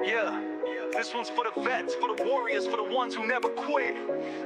Yeah, this one's for the vets, for the warriors, for the ones who never quit.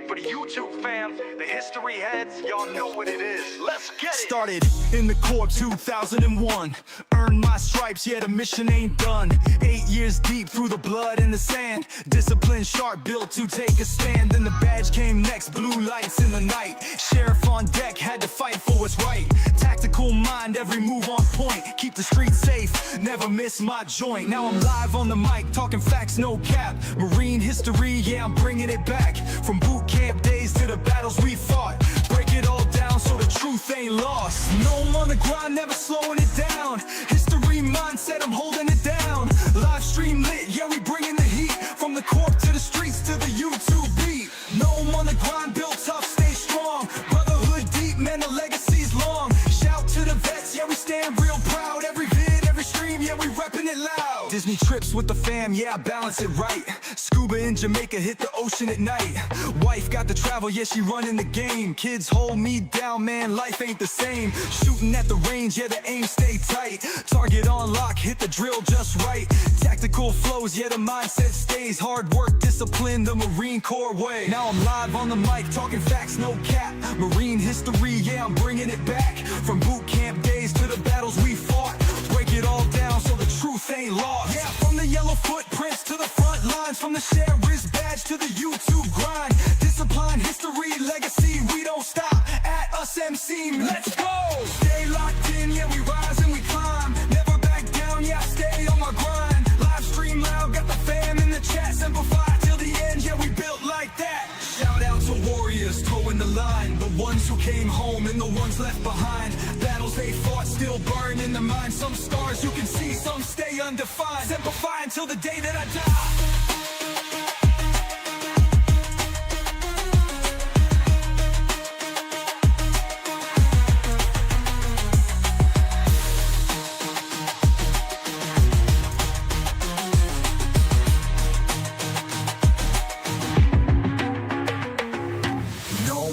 For the YouTube fam, the history heads, y'all know what it is. Let's get it! Started in the Corps 2001. Earned my stripes, yeah, the mission ain't done. 8 years deep through the blood and the sand. Discipline sharp, built to take a stand. Then the badge came next, blue lights in the night. Sheriff on deck, had to fight for what's right. Tactical mind, every move on point. Keep the streets safe, never miss my joint. Now I'm live on the mic, talking facts, no cap. Marine history, yeah, I'm bringing it back. From boot camp days to the battles we fought. Break it all down so the truth ain't lost. No, I'm on the grind, never slowing it down. History mindset, I'm holding it down. Live stream lit, yeah, we bringing the heat. From the corp to the streets to the YouTube beat. No, I'm on the grind, built tough, stay strong. Brotherhood deep, man, the legacy's long. Shout to the vets, yeah, we stand real proud. Every vid, every stream, yeah, we repping it loud. Disney trips with the fam, yeah, I balance it right. Scuba in Jamaica, hit the ocean at night. Wife got to travel, yeah, she running the game. Kids hold me down, man, life ain't the same. Shooting at the range, yeah, the aim stay tight. Target on lock, hit the drill just right. Tactical flows, yeah, the mindset stays. Hard work, discipline, the Marine Corps way. Now I'm live on the mic, talking facts, no cap. Marine history, yeah, I'm bringing it back. From boot camp days to the battles we fought. Break it all down so the truth ain't lost. Yeah, from the yellow footprints to the front lines. From the sheriff's badge to the YouTube grind. Discipline, history, legacy, we don't stop. At us MC, let's go! Stay locked in, yeah, we rise and we climb. Never back down, yeah, I stay on my grind. Live stream loud, got the fam in the chat. Simplify till the end, yeah, we built like that. Shout out to warriors, towing the line. The ones who came home and the ones left behind. Battles they fought still burn in the mind. Some scars you can see, some stay undefined. Simplify until the day that I die.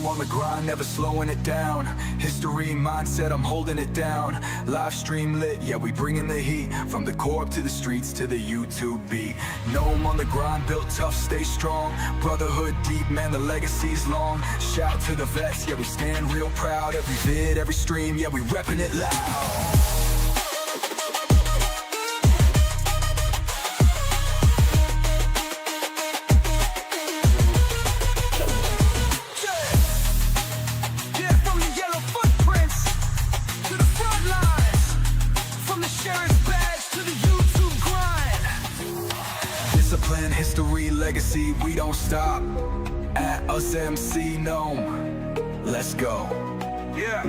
On the grind, never slowing it down. History mindset, I'm holding it down. Live stream lit, yeah, we bringing the heat. From the corp to the streets to the YouTube beat. Know I'm on the grind, built tough, stay strong. Brotherhood deep, man, the legacy's long. Shout to the vets, yeah, we stand real proud. Every vid, every stream, yeah, we repping it loud. Discipline, history, legacy, we don't stop. At us MC Gnome, let's go. Yeah,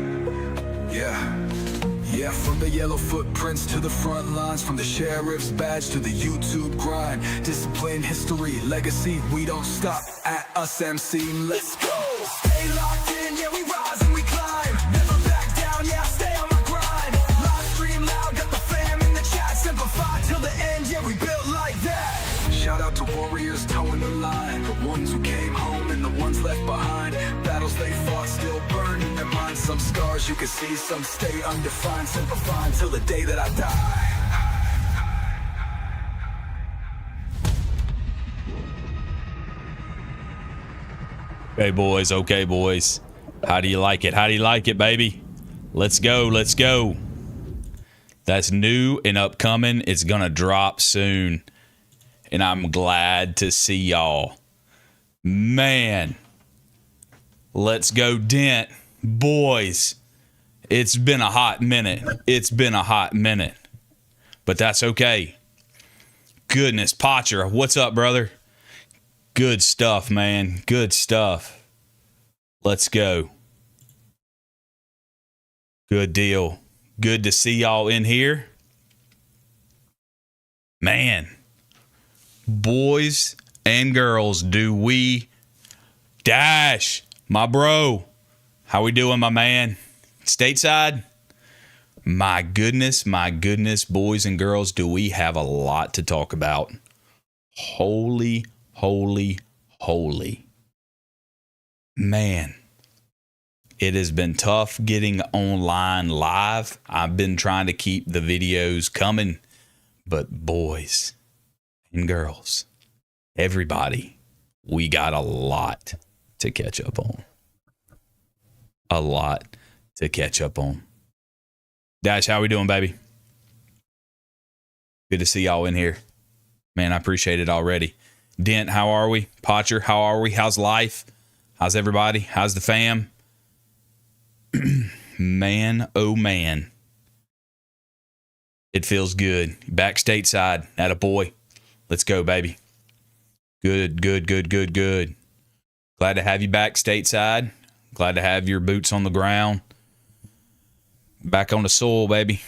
from the yellow footprints to the front lines. From the sheriff's badge to the YouTube grind. Discipline, history, legacy, we don't stop. At us MC, let's go. Stay locked in, yeah, we rise and we climb. Never back down, yeah, I stay on my grind. Live stream loud, got the fam in the chat. Simplify till the end, yeah, we built like that. Shout out to warriors towing the line. The ones who came home and the ones left behind. Battles they fought still burn in their minds. Some scars you can see, some stay undefined. Simplify until the day that I die. Okay, boys. How do you like it? How do you like it, baby? Let's go, let's go. That's new and upcoming. It's gonna drop soon. And I'm glad to see y'all. Man, let's go Dent. Boys, it's been a hot minute. It's been a hot minute. But that's okay. Goodness, Potcher, what's up, brother? Good stuff, man. Good stuff. Let's go. Good deal. Good to see y'all in here. Man. Boys and girls, do we dash? My bro, how we doing, my man? Stateside? My goodness, boys and girls, do we have a lot to talk about. Holy, holy, holy. Man, it has been tough getting online live. I've been trying to keep the videos coming, But boys and girls, everybody, we got a lot to catch up on. A lot to catch up on. Dash, how we doing, baby? Good to see y'all in here. Man, I appreciate it already. Dent, how are we? Potcher, how are we? How's life? How's everybody? How's the fam? Man, oh man. It feels good. Back stateside. Atta boy. Let's go, baby. Good. Glad to have you back stateside. Glad to have your boots on the ground. Back on the soil, baby.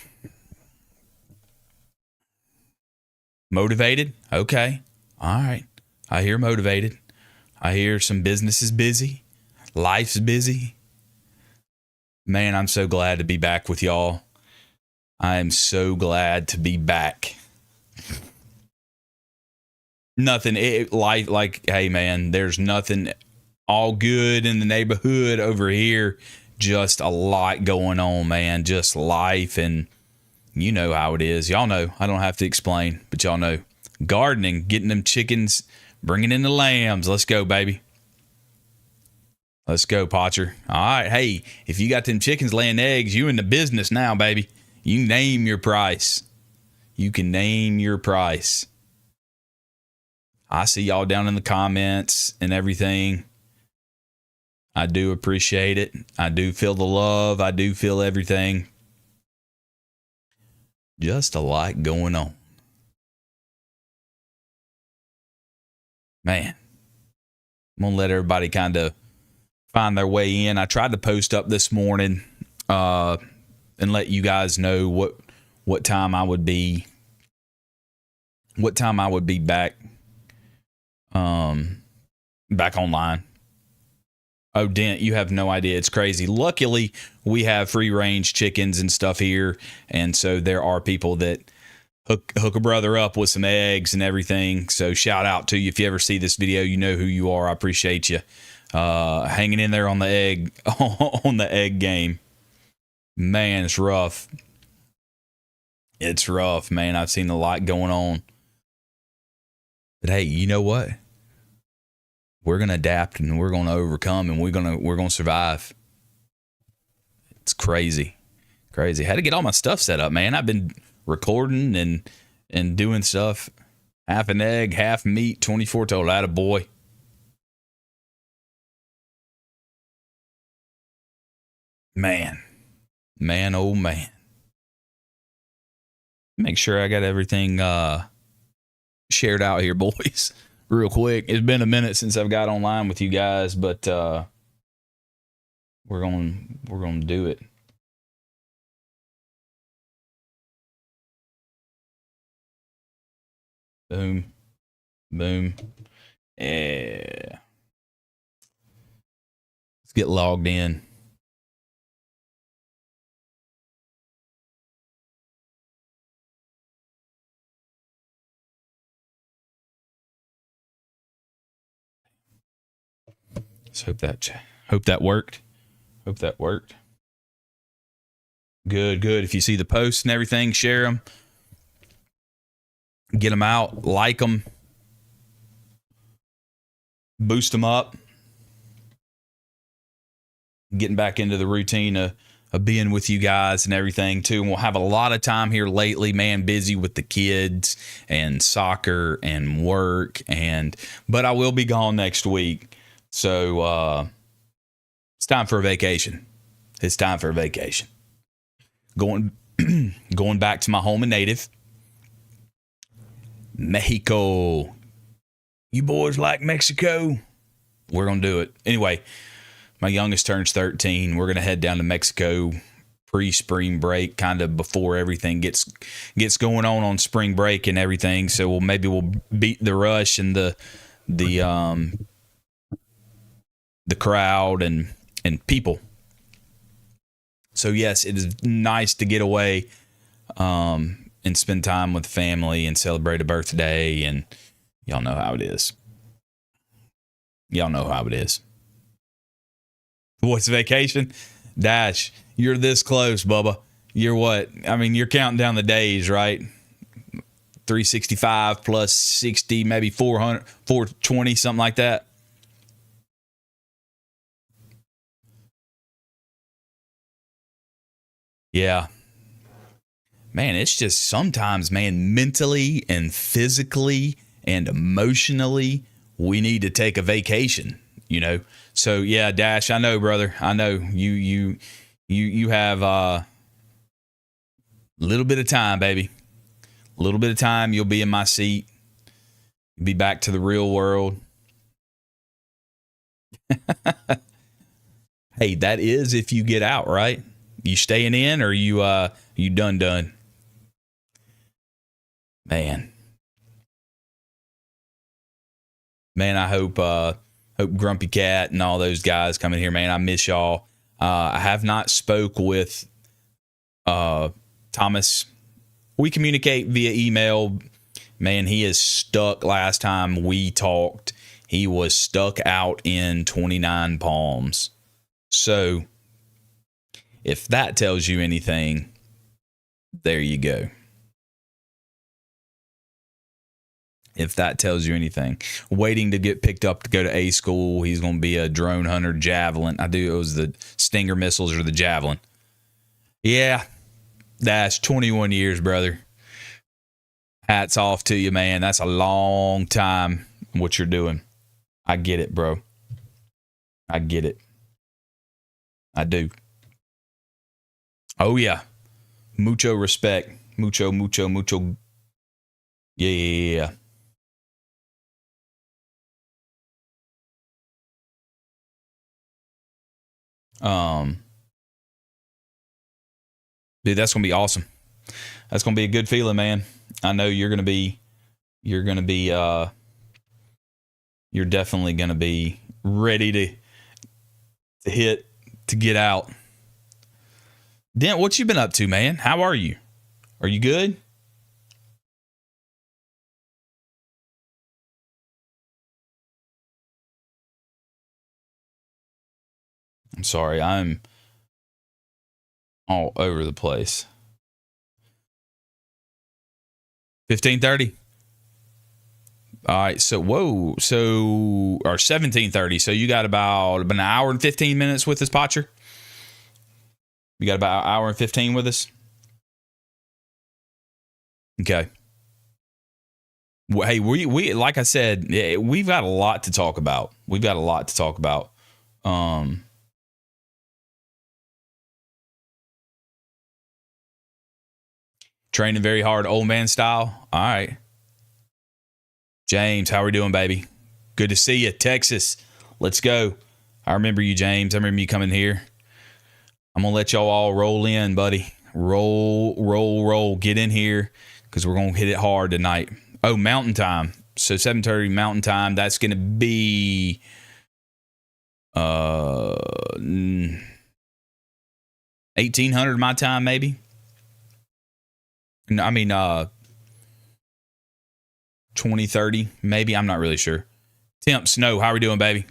Motivated? Okay. All right. I hear motivated. I hear some business is busy. Life's busy. Man, I'm so glad to be back with y'all. I am so glad to be back. Nothing, life, like, hey, man, there's nothing all good in the neighborhood over here. Just a lot going on, man. Just life, and you know how it is. Y'all know. I don't have to explain, but y'all know. Gardening, getting them chickens, bringing in the lambs. Let's go, baby. Let's go, Potcher. All right, hey, if you got them chickens laying eggs, you in the business now, baby. You name your price. You can name your price. I see y'all down in the comments and everything. I do appreciate it. I do feel the love. I do feel everything. Just a lot going on. Man, I'm going to let everybody kind of find their way in. I tried to post up this morning and let you guys know what time I would be back back online. Oh, Dent, you have no idea. It's crazy. Luckily, we have free range chickens and stuff here, and so there are people that hook a brother up with some eggs and everything. So shout out to you. If you ever see this video, you know who you are. I appreciate you hanging in there on the egg game. Man, it's rough. It's rough, man. I've seen a lot going on. But hey, you know what? We're gonna adapt and we're gonna overcome and we're gonna survive. It's crazy. Crazy. Had to get all my stuff set up, man. I've been recording and doing stuff. Half an egg, half meat, 24 total. Atta boy. Man, oh man. Make sure I got everything shared out here, boys, real quick. It's been a minute since I've got online with you guys, but we're going to do it. Boom. Boom. Yeah. Let's get logged in. Let's hope that worked. Hope that worked. Good. If you see the posts and everything, share them. Get them out. Like them. Boost them up. Getting back into the routine of being with you guys and everything too. And we'll have a lot of time here lately, man, busy with the kids and soccer and work, but I will be gone next week. So it's time for a vacation. It's time for a vacation. Going back to my home and native, Mexico. You boys like Mexico? We're going to do it. Anyway, my youngest turns 13. We're going to head down to Mexico pre-spring break, kind of before everything gets going on spring break and everything. So we'll beat the rush and the crowd and people. So yes, it is nice to get away and spend time with the family and celebrate a birthday, and y'all know how it is. What's vacation? Dash, you're this close, Bubba. You're what? I mean, you're counting down the days, right? 365 plus 60, maybe 400, 420, something like that. Yeah. Man, it's just sometimes, man, mentally and physically and emotionally, we need to take a vacation, you know? So yeah, Dash, I know, brother. I know you have a little bit of time, baby. A little bit of time, you'll be in my seat. You'll be back to the real world. Hey, that is if you get out, right? You staying in, or you done? Man, I hope Grumpy Cat and all those guys coming here, man. I miss y'all. I have not spoke with Thomas. We communicate via email. Man, he is stuck. Last time we talked, he was stuck out in 29 Palms. So, if that tells you anything, there you go. If that tells you anything. Waiting to get picked up to go to A school. He's going to be a drone hunter, javelin. It was the Stinger missiles or the javelin. Yeah, that's 21 years, brother. Hats off to you, man. That's a long time what you're doing. I get it, bro. I get it. I do. Oh, yeah. Mucho respect. Mucho. Yeah. Dude, that's gonna be awesome. That's gonna be a good feeling, man. I know you're definitely gonna be ready to get out. Dent, what you been up to, man? How are you? Are you good? I'm sorry, I'm all over the place. 15:30. All right, so or 17:30. So you got about an hour and 15 minutes with us, Potcher. You got about an hour and 15 with us. Okay. Well, hey, we like I said, we've got a lot to talk about. Training very hard, old man style. All right. James, how are we doing, baby? Good to see you. Texas, let's go. I remember you, James. I remember you coming here. I'm going to let y'all all roll in, buddy. Roll. Get in here because we're going to hit it hard tonight. Oh, Mountain Time. So 7:30 Mountain Time. That's going to be 1800 my time, maybe. I mean, 2030, maybe. I'm not really sure. Temp Snow, how are we doing, baby?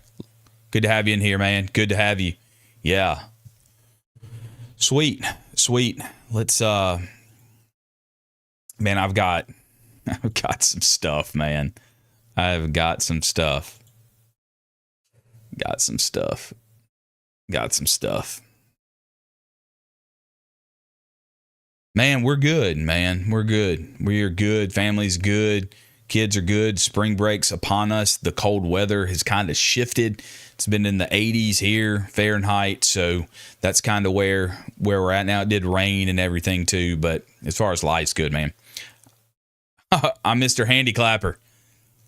Good to have you in here, man. Good to have you. Yeah. Sweet. Let's man, I've got some stuff, man. I've got some stuff. Got some stuff. Man, we're good, man. We're good. We are good. Family's good. Kids are good. Spring break's upon us. The cold weather has kind of shifted. It's been in the 80s here, Fahrenheit. So that's kind of where we're at now. It did rain and everything too, but as far as life's good, man. I'm Mr. Handy Clapper.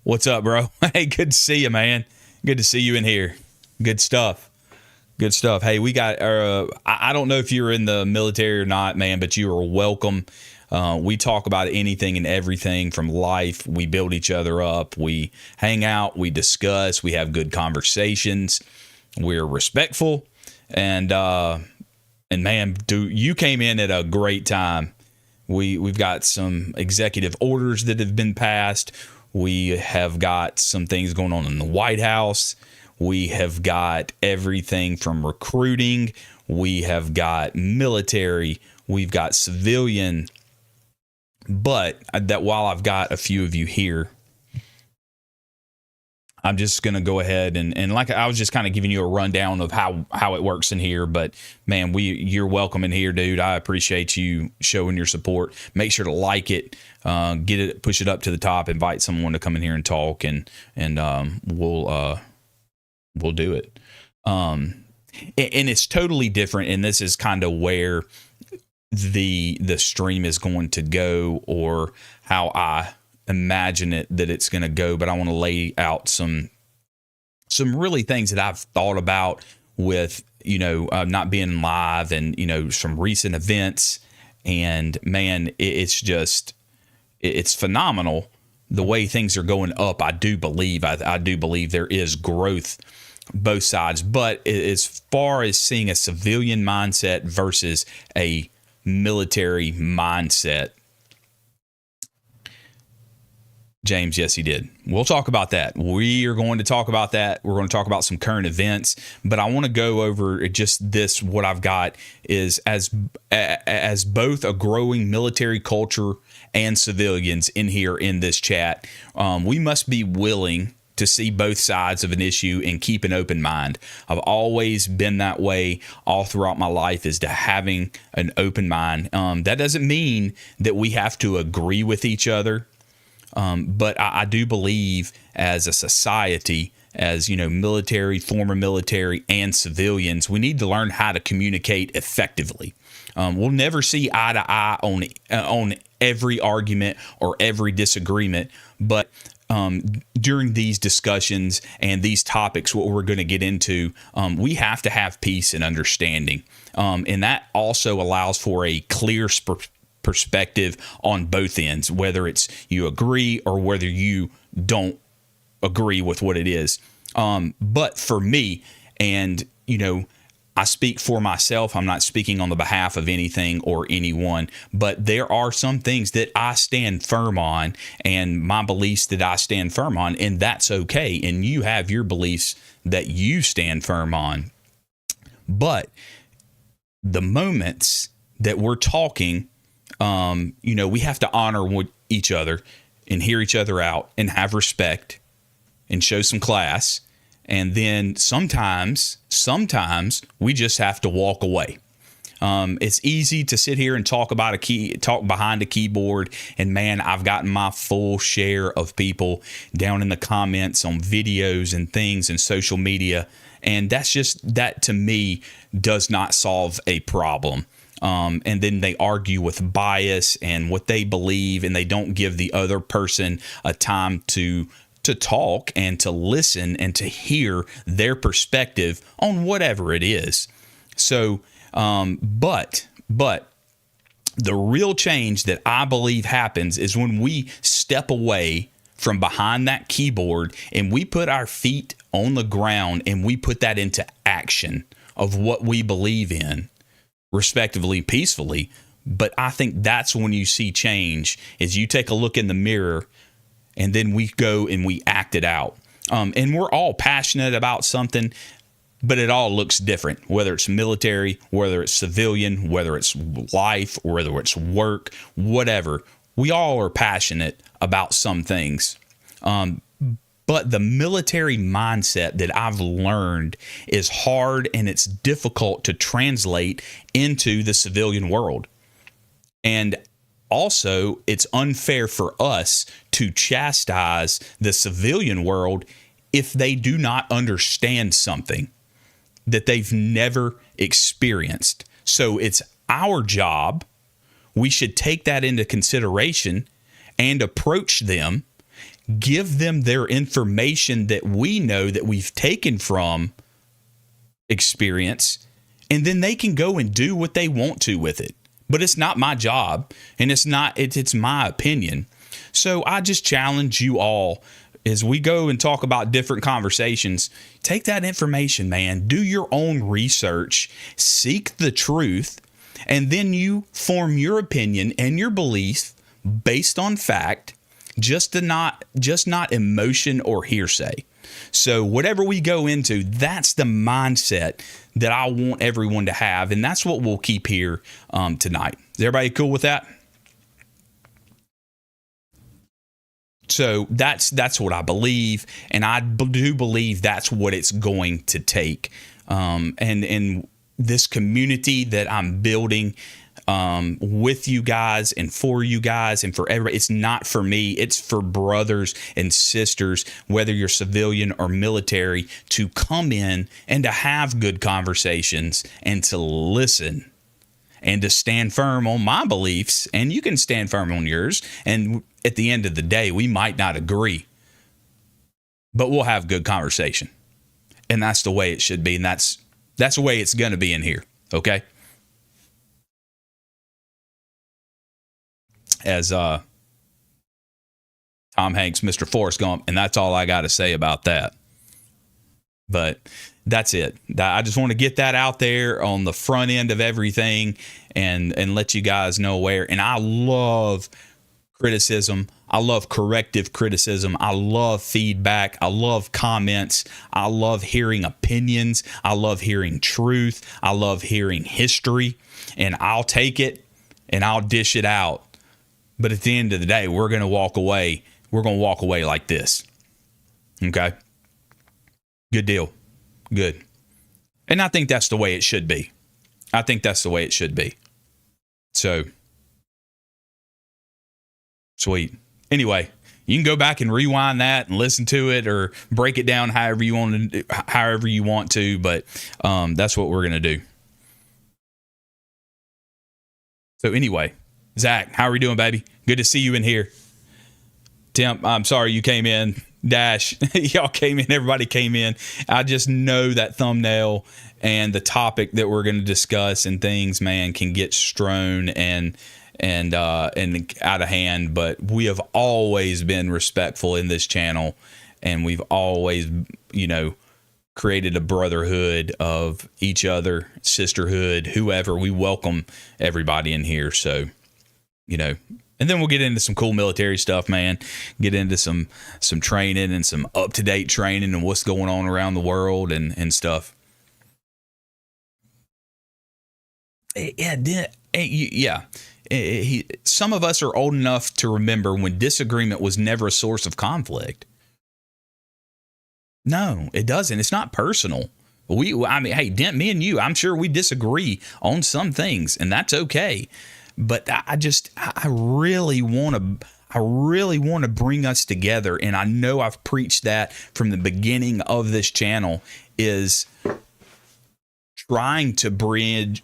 What's up, bro? Hey, good to see you, man. Good to see you in here. Good stuff. Hey, we got, I don't know if you're in the military or not, man, but you are welcome. We talk about anything and everything from life. We build each other up. We hang out. We discuss. We have good conversations. We're respectful. And man, you came in at a great time. We've got some executive orders that have been passed. We have got some things going on in the White House. We have got everything from recruiting. We have got military. We've got civilian. But that while I've got a few of you here, I'm just going to go ahead and like I was just kind of giving you a rundown of how it works in here. But man, you're welcome in here, dude. I appreciate you showing your support. Make sure to like it, get it, push it up to the top, invite someone to come in here and talk, and we'll do it. And it's totally different. And this is kind of where the stream is going to go, or how I imagine it that it's going to go. But I want to lay out some really things that I've thought about with, not being live, and, some recent events. And man, it's phenomenal the way things are going up. I do believe there is growth both sides. But as far as seeing a civilian mindset versus a military mindset, James, yes, he did. We'll talk about that. We are going to talk about that. We're going to talk about some current events, but I want to go over just this. What I've got is as both a growing military culture and civilians in here in this chat, we must be willing to see both sides of an issue and keep an open mind. I've always been that way all throughout my life, is to having an open mind. That doesn't mean that we have to agree with each other. But I do believe as a society, as military, former military, and civilians, we need to learn how to communicate effectively. We'll never see eye to eye on every argument or every disagreement, but during these discussions and these topics, what we're going to get into, we have to have peace and understanding, and that also allows for a clear perspective on both ends, whether it's you agree or whether you don't agree with what it is. But for me, and I speak for myself, I'm not speaking on the behalf of anything or anyone, but there are some things that I stand firm on, and my beliefs that I stand firm on, and that's okay. And you have your beliefs that you stand firm on. But the moments that we're talking, we have to honor each other and hear each other out and have respect and show some class. And then sometimes we just have to walk away. It's easy to sit here and talk behind a keyboard. And man, I've gotten my full share of people down in the comments on videos and things and social media. And that to me does not solve a problem. And then they argue with bias and what they believe, and they don't give the other person a time to talk and to listen and to hear their perspective on whatever it is. So, but the real change that I believe happens is when we step away from behind that keyboard and we put our feet on the ground and we put that into action of what we believe in, respectively, peacefully. But I think that's when you see change, is you take a look in the mirror and then we go and we act it out. And we're all passionate about something, but it all looks different, whether it's military, whether it's civilian, whether it's life, or whether it's work, whatever. We all are passionate about some things. But the military mindset that I've learned is hard, and it's difficult to translate into the civilian world. And also, it's unfair for us to chastise the civilian world if they do not understand something that they've never experienced. So it's our job. We should take that into consideration and approach them, give them their information that we know that we've taken from experience, and then they can go and do what they want to with it. But it's not my job, and it's my opinion. So I just challenge you all, as we go and talk about different conversations, take that information, man, do your own research, seek the truth, and then you form your opinion and your belief based on fact, just not emotion or hearsay. So whatever we go into, that's the mindset that I want everyone to have, and that's what we'll keep here tonight. Is everybody cool with that? So that's what I believe, and I do believe that's what it's going to take. And this community that I'm building with you guys and for you guys and for everybody, it's not for me. It's for brothers and sisters, whether you're civilian or military, to come in and to have good conversations and to listen and to stand firm on my beliefs, and you can stand firm on yours. And at the end of the day, we might not agree, but we'll have good conversation. And that's the way it should be. And that's the way it's going to be in here. Okay. As Tom Hanks, Mr. Forrest Gump. And that's all I got to say about that. But that's it. I just want to get that out there on the front end of everything and let you guys know where. And I love criticism. I love corrective criticism. I love feedback. I love comments. I love hearing opinions. I love hearing truth. I love hearing history. And I'll take it and I'll dish it out. But at the end of the day, we're going to walk away. We're going to walk away like this. Okay? Good deal. Good. And I think that's the way it should be. I think that's the way it should be. So, sweet. Anyway, you can go back and rewind that and listen to it or break it down however you want to, but that's what we're going to do. So anyway, Zach, how are we doing, baby? Good to see you in here. Tim, I'm sorry you came in. Dash, y'all came in. Everybody came in. I just know that thumbnail and the topic that we're going to discuss and things, man, can get strewn and out of hand. But we have always been respectful in this channel, and we've always, created a brotherhood of each other, sisterhood, whoever. We welcome everybody in here. So, and then we'll get into some cool military stuff, man. Get into some training and some up-to-date training and what's going on around the world and stuff. Yeah. Some of us are old enough to remember when disagreement was never a source of conflict. No, it doesn't. It's not personal. Hey, Dent, me and you, I'm sure we disagree on some things, and that's okay. But I really want to bring us together, and I know I've preached that from the beginning of this channel, is trying to bridge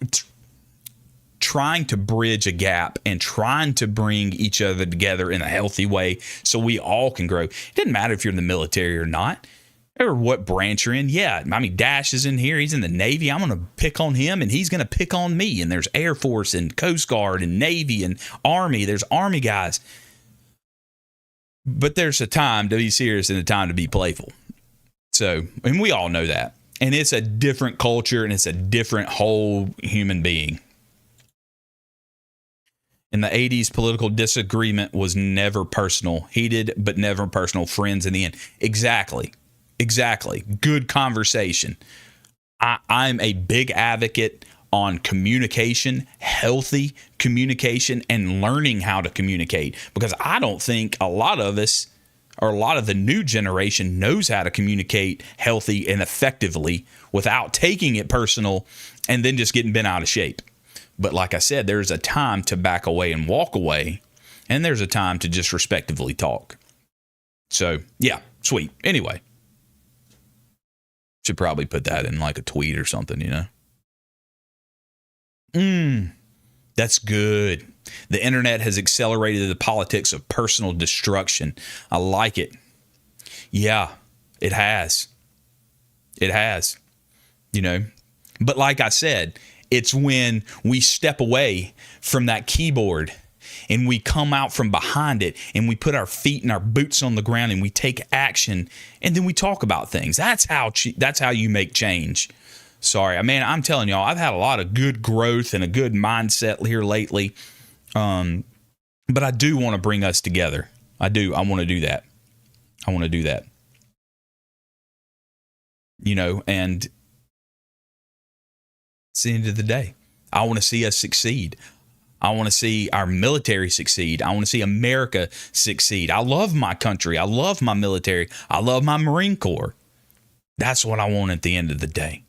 a gap and trying to bring each other together in a healthy way so we all can grow. It doesn't matter if you're in the military or not, or what branch you're in. Yeah, Dash is in here. He's in the Navy. I'm going to pick on him, and he's going to pick on me. And there's Air Force and Coast Guard and Navy and Army. There's Army guys. But there's a time to be serious and a time to be playful. So, and we all know that. And it's a different culture, and it's a different whole human being. In the 80s, political disagreement was never personal. Heated, but never personal. Friends in the end. Exactly. Good conversation. I'm a big advocate on communication, healthy communication, and learning how to communicate, because I don't think a lot of us, or a lot of the new generation, knows how to communicate healthy and effectively without taking it personal and then just getting bent out of shape. But like I said, there's a time to back away and walk away, and there's a time to just respectively talk. So, yeah, sweet. Anyway. Should probably put that in like a tweet or something, That's good. The internet has accelerated the politics of personal destruction. I like it. Yeah, it has. But like I said, it's when we step away from that keyboard and we come out from behind it and we put our feet and our boots on the ground and we take action, and then we talk about things. That's how you make change. Sorry, I'm telling y'all, I've had a lot of good growth and a good mindset here lately. But I do want to bring us together. I do. I want to do that. And it's the end of the day. I want to see us succeed. I want to see our military succeed. I want to see America succeed. I love my country. I love my military. I love my Marine Corps. That's what I want at the end of the day.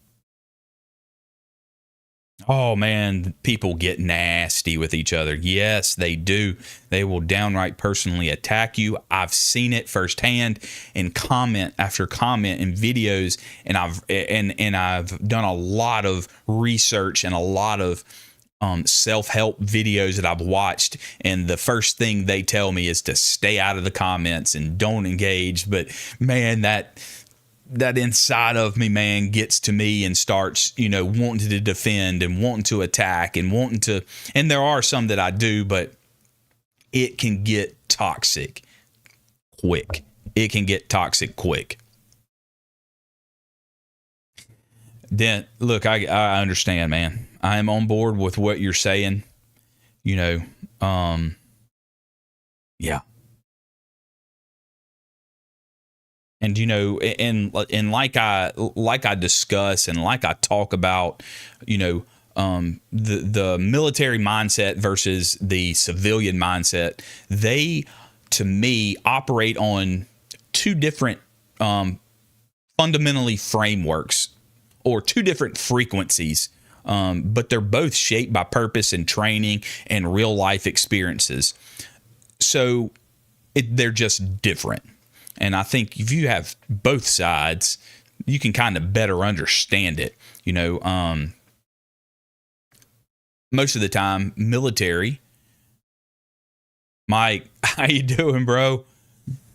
Oh, man, people get nasty with each other. Yes, they do. They will downright personally attack you. I've seen it firsthand in comment after comment in videos, and I've done a lot of research and a lot of self-help videos that I've watched, and the first thing they tell me is to stay out of the comments and don't engage. But man, that inside of me, man, gets to me and starts, wanting to defend and wanting to attack and wanting to, and there are some that I do, but it can get toxic quick. It can get toxic quick. Then look, I understand, man. I am on board with what you're saying. Yeah. And and like I discuss and like I talk about, the military mindset versus the civilian mindset, they, to me, operate on two different fundamentally frameworks or two different frequencies, but they're both shaped by purpose and training and real life experiences. So they're just different. And I think if you have both sides, you can kind of better understand it. Most of the time, military. Mike, how you doing, bro?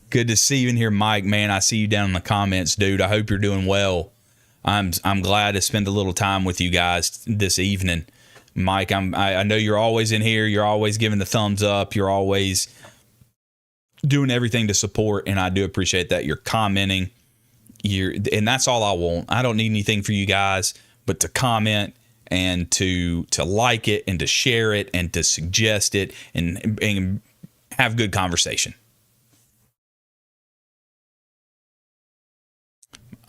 Good to see you in here, Mike. Man, I see you down in the comments, dude. I hope you're doing well. I'm glad to spend a little time with you guys this evening, Mike. I know you're always in here. You're always giving the thumbs up. You're always doing everything to support, and I do appreciate that. You're commenting, and that's all I want. I don't need anything for you guys but to comment and to like it and to share it and to suggest it and have good conversation.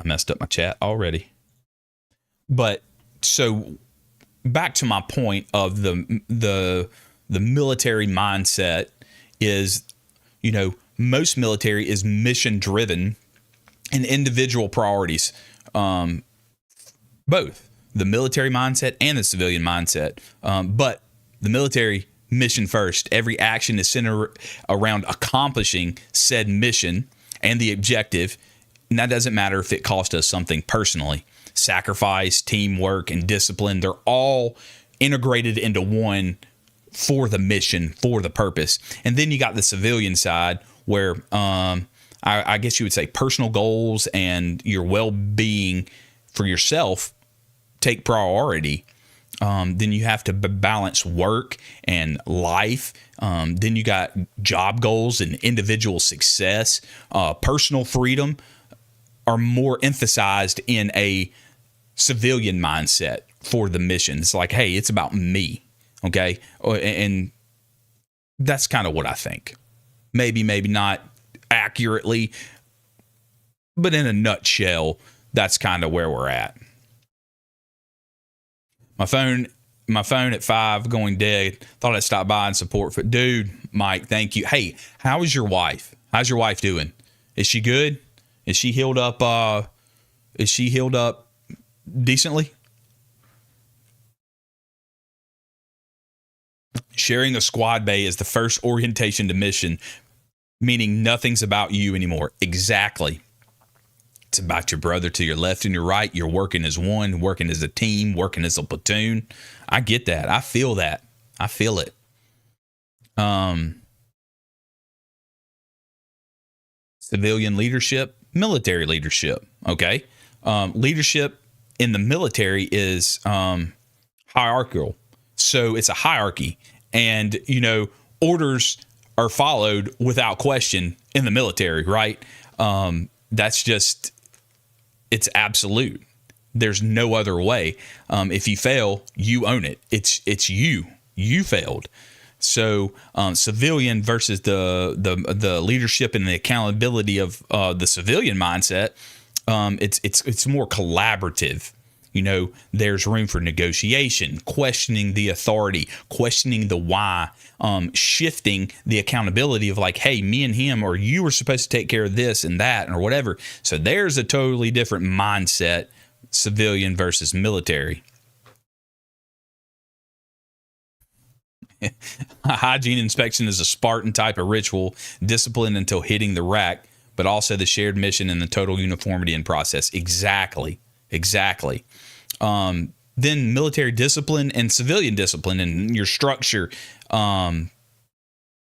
I messed up my chat already. But so back to my point of the military mindset is, most military is mission driven and individual priorities, both the military mindset and the civilian mindset. But the military mission first. Every action is centered around accomplishing said mission and the objective. And that doesn't matter if it cost us something personally. Sacrifice, teamwork, and discipline, they're all integrated into one for the mission, for the purpose. And then you got the civilian side where I guess you would say personal goals and your well-being for yourself take priority. Then you have to balance work and life. Then you got job goals and individual success. Personal freedom are more emphasized in a civilian mindset for the mission. It's like, hey, it's about me. Okay. And that's kind of what I think. Maybe not accurately, but in a nutshell, that's kind of where we're at. My phone at 5 going dead. Thought I'd stop by and support. Dude, Mike, thank you. Hey, how is your wife? How's your wife doing? Is she good? Is she healed up? Decently? Sharing a squad bay is the first orientation to mission, meaning nothing's about you anymore. Exactly. It's about your brother to your left and your right. You're working as one, working as a team, working as a platoon. I get that. I feel that. I feel it. Civilian leadership, military leadership. Okay. Leadership in the military is hierarchical. So it's a hierarchy. And, orders are followed without question in the military, right? That's just, it's absolute. There's no other way. If you fail, you own it. It's you. You failed. So civilian versus the leadership and the accountability of the civilian mindset, it's more collaborative. There's room for negotiation, questioning the authority, questioning the why, shifting the accountability of like, hey, me and him, or you were supposed to take care of this and that or whatever. So there's a totally different mindset, civilian versus military. A hygiene inspection is a Spartan type of ritual, discipline until hitting the rack, but also the shared mission and the total uniformity in process. Exactly. Then military discipline and civilian discipline and your structure,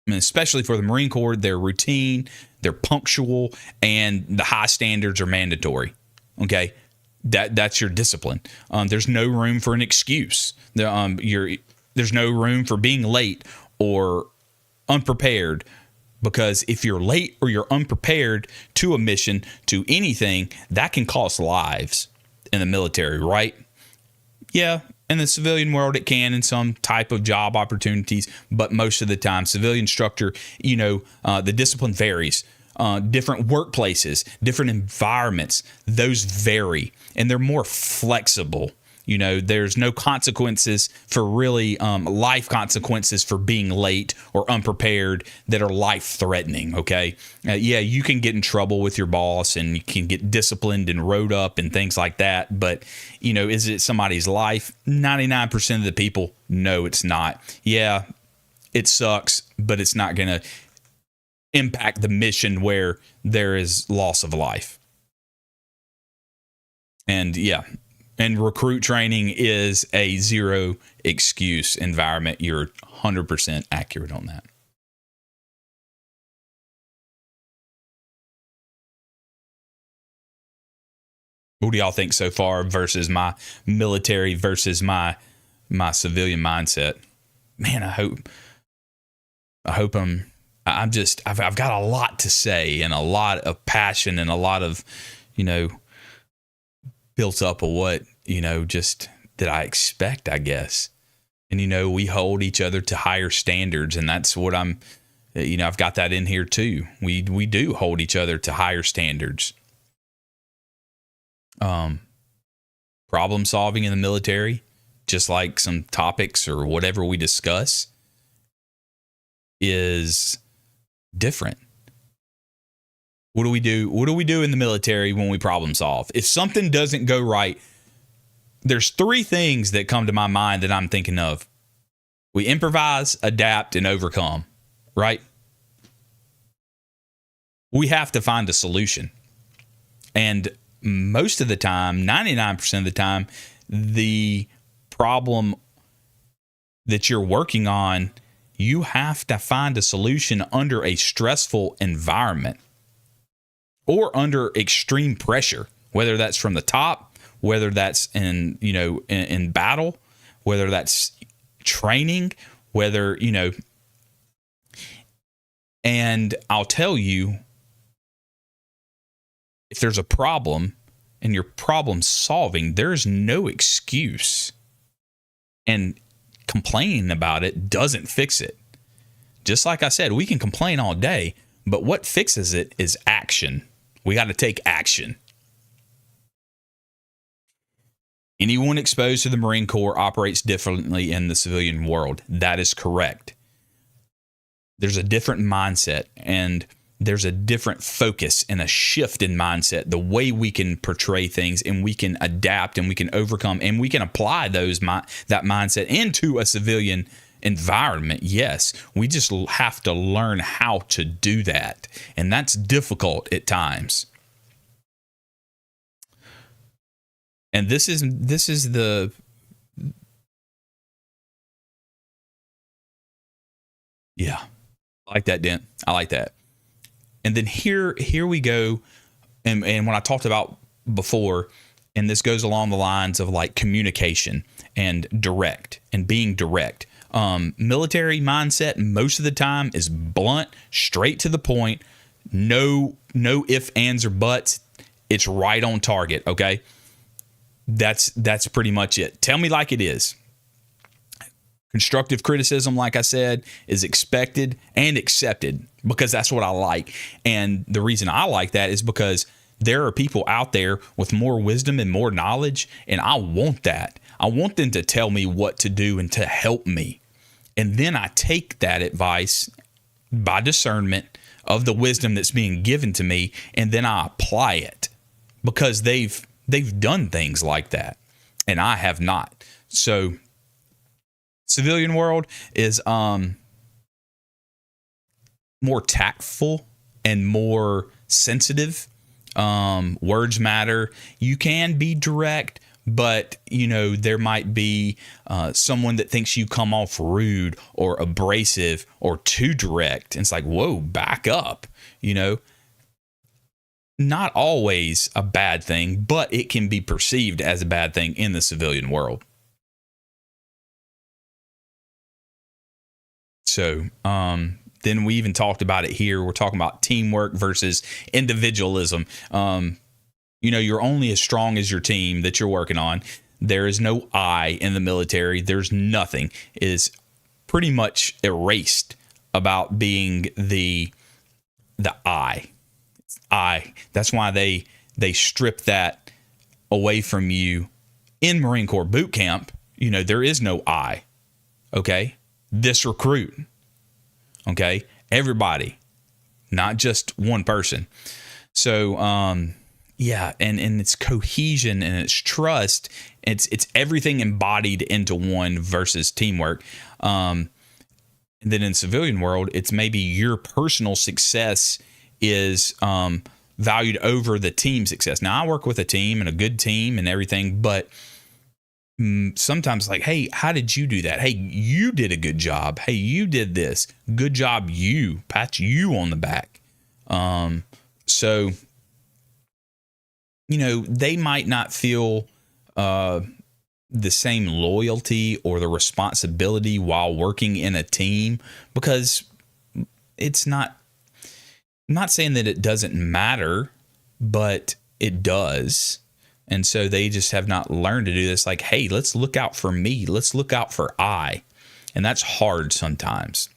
especially for the Marine Corps, they're routine, they're punctual, and the high standards are mandatory. Okay, that's your discipline. There's no room for an excuse. There's no room for being late or unprepared, because if you're late or you're unprepared to a mission, to anything, that can cost lives in the military, right? Yeah, in the civilian world, it can in some type of job opportunities, but most of the time, civilian structure, the discipline varies. Different workplaces, different environments, those vary, and they're more flexible. There's no consequences for really life consequences for being late or unprepared that are life-threatening, okay? You can get in trouble with your boss and you can get disciplined and rode up and things like that, but, is it somebody's life? 99% of the people, no, it's not. Yeah, it sucks, but it's not going to impact the mission where there is loss of life. And and recruit training is a zero excuse environment. You're 100% accurate on that. What do y'all think so far versus my military versus my civilian mindset? Man, I've got a lot to say and a lot of passion and a lot of, built up of what, just that I expect, I guess. And, we hold each other to higher standards, and that's what I've got that in here too. We do hold each other to higher standards. Problem solving in the military, just like some topics or whatever we discuss, is different. What do we do? What do we do in the military when we problem solve? If something doesn't go right, there's three things that come to my mind that I'm thinking of. We improvise, adapt, and overcome, right? We have to find a solution. And most of the time, 99% of the time, the problem that you're working on, you have to find a solution under a stressful environment or under extreme pressure, whether that's from the top, whether that's in battle, whether that's training, whether, and I'll tell you, if there's a problem and you're problem solving, there's no excuse. And complaining about it doesn't fix it. Just like I said, we can complain all day, but what fixes it is action. We got to take action. Anyone exposed to the Marine Corps operates differently in the civilian world. That is correct. There's a different mindset, and there's a different focus and a shift in mindset, the way we can portray things, and we can adapt and we can overcome and we can apply that mindset into a civilian environment. Yes, we just have to learn how to do that, and that's difficult at times. And this is the I like that, Dent. I like that. And then here we go, and when I talked about before, and this goes along the lines of like communication and direct and being direct. Military mindset most of the time is blunt, straight to the point, no ifs, ands, or buts. It's right on target, okay? That's pretty much it. Tell me like it is. Constructive criticism, like I said, is expected and accepted because that's what I like. And the reason I like that is because there are people out there with more wisdom and more knowledge, and I want that. I want them to tell me what to do and to help me. And then I take that advice by discernment of the wisdom that's being given to me, and then I apply it because they've done things like that, and I have not. So civilian world is more tactful and more sensitive. Words matter. You can be direct, but there might be someone that thinks you come off rude or abrasive or too direct. And it's like, whoa, back up. Not always a bad thing, but it can be perceived as a bad thing in the civilian world. So, then we even talked about it here. We're talking about teamwork versus individualism. You're only as strong as your team that you're working on. There is no I in the military. There's nothing. It is pretty much erased about being the I. That's why they strip that away from you in Marine Corps boot camp. There is no I. Okay? This recruit. Okay? Everybody, not just one person. So, yeah, and it's cohesion and it's trust. It's everything embodied into one versus teamwork. And then in civilian world, it's maybe your personal success is valued over the team success. Now, I work with a team and a good team and everything, but sometimes like, hey, how did you do that? Hey, you did a good job. Hey, you did this. Good job, you. Pat you on the back. So, they might not feel the same loyalty or the responsibility while working in a team because it's not. I'm not saying that it doesn't matter, but it does. And so they just have not learned to do this. Like, hey, let's look out for me. Let's look out for I. And that's hard sometimes.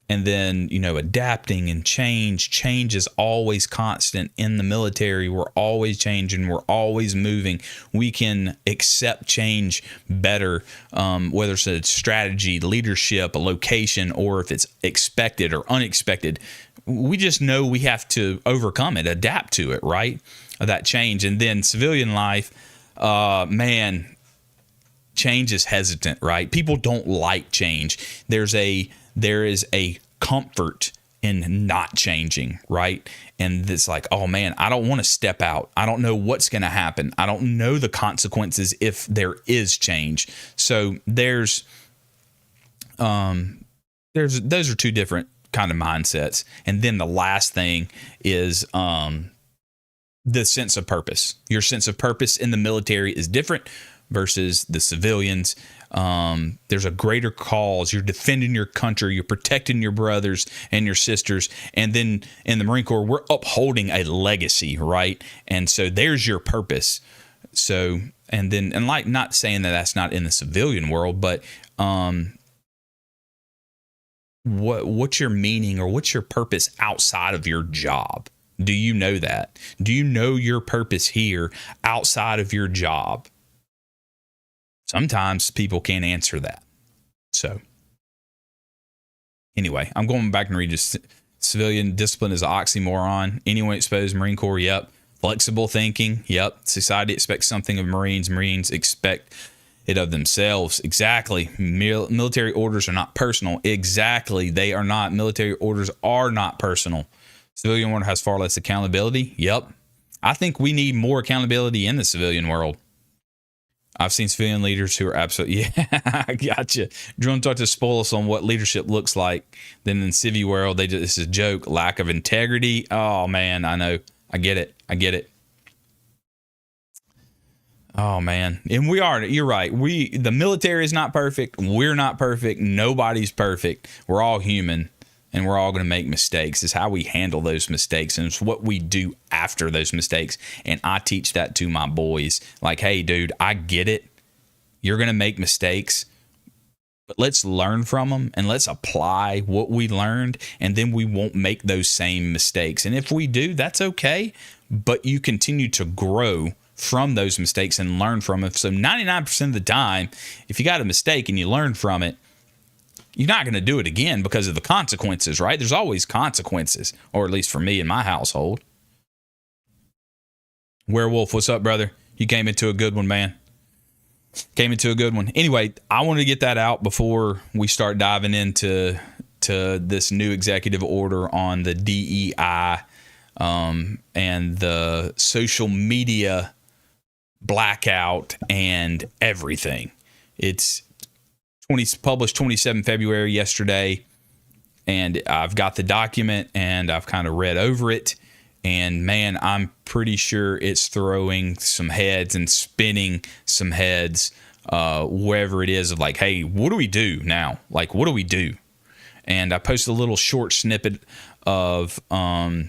And then, adapting and change is always constant in the military. We're always changing. We're always moving. We can accept change better, whether it's a strategy, leadership, a location, or if it's expected or unexpected. We just know we have to overcome it, adapt to it, right? That change. And then civilian life, change is hesitant, right? People don't like change. There is a comfort in not changing, right? And it's like, oh man, I don't want to step out. I don't know what's going to happen. I don't know the consequences if there is change. So those are two different kind of mindsets. And then the last thing is the sense of purpose. Your sense of purpose in the military is different versus the civilians. There's a greater cause. You're defending your country. You're protecting your brothers and your sisters. And then in the Marine Corps, we're upholding a legacy, right? And so there's your purpose. So, and like, not saying that that's not in the civilian world, but what's your meaning or what's your purpose outside of your job? Do you know that? Do you know your purpose here outside of your job? Sometimes people can't answer that. So anyway, I'm going back and read this. Civilian discipline is an oxymoron. Anyone exposed Marine Corps, yep. Flexible thinking, yep. Society expects something of Marines. Marines expect it of themselves. Exactly. Military orders are not personal. Exactly. They are not. Military orders are not personal. Civilian world has far less accountability. Yep. I think we need more accountability in the civilian world. I've seen civilian leaders who are absolutely, yeah, I gotcha. Drone start to spoil us on what leadership looks like. Then in the civvy world, this is a joke. Lack of integrity. Oh, man, I know. I get it. Oh, man. And you're right. The military is not perfect. We're not perfect. Nobody's perfect. We're all human. And we're all going to make mistakes. It's how we handle those mistakes. And it's what we do after those mistakes. And I teach that to my boys. Like, hey, dude, I get it. You're going to make mistakes. but let's learn from them and let's apply what we learned, and then we won't make those same mistakes. And if we do, that's okay, but you continue to grow from those mistakes and learn from them. So 99% of the time, if you got a mistake and you learn from it, you're not going to do it again because of the consequences, right? There's always consequences, or at least for me in my household. Werewolf, what's up, brother? You came into a good one, man. Came into a good one. Anyway, I wanted to get that out before we start diving into this new executive order on the DEI and the social media blackout and everything. It's published 27 February yesterday, and I've got the document and I've kind of read over it. And man, I'm pretty sure it's throwing some heads and spinning some heads, wherever it is, of like, hey, what do we do now? Like, what do we do? And I posted a little short snippet of that,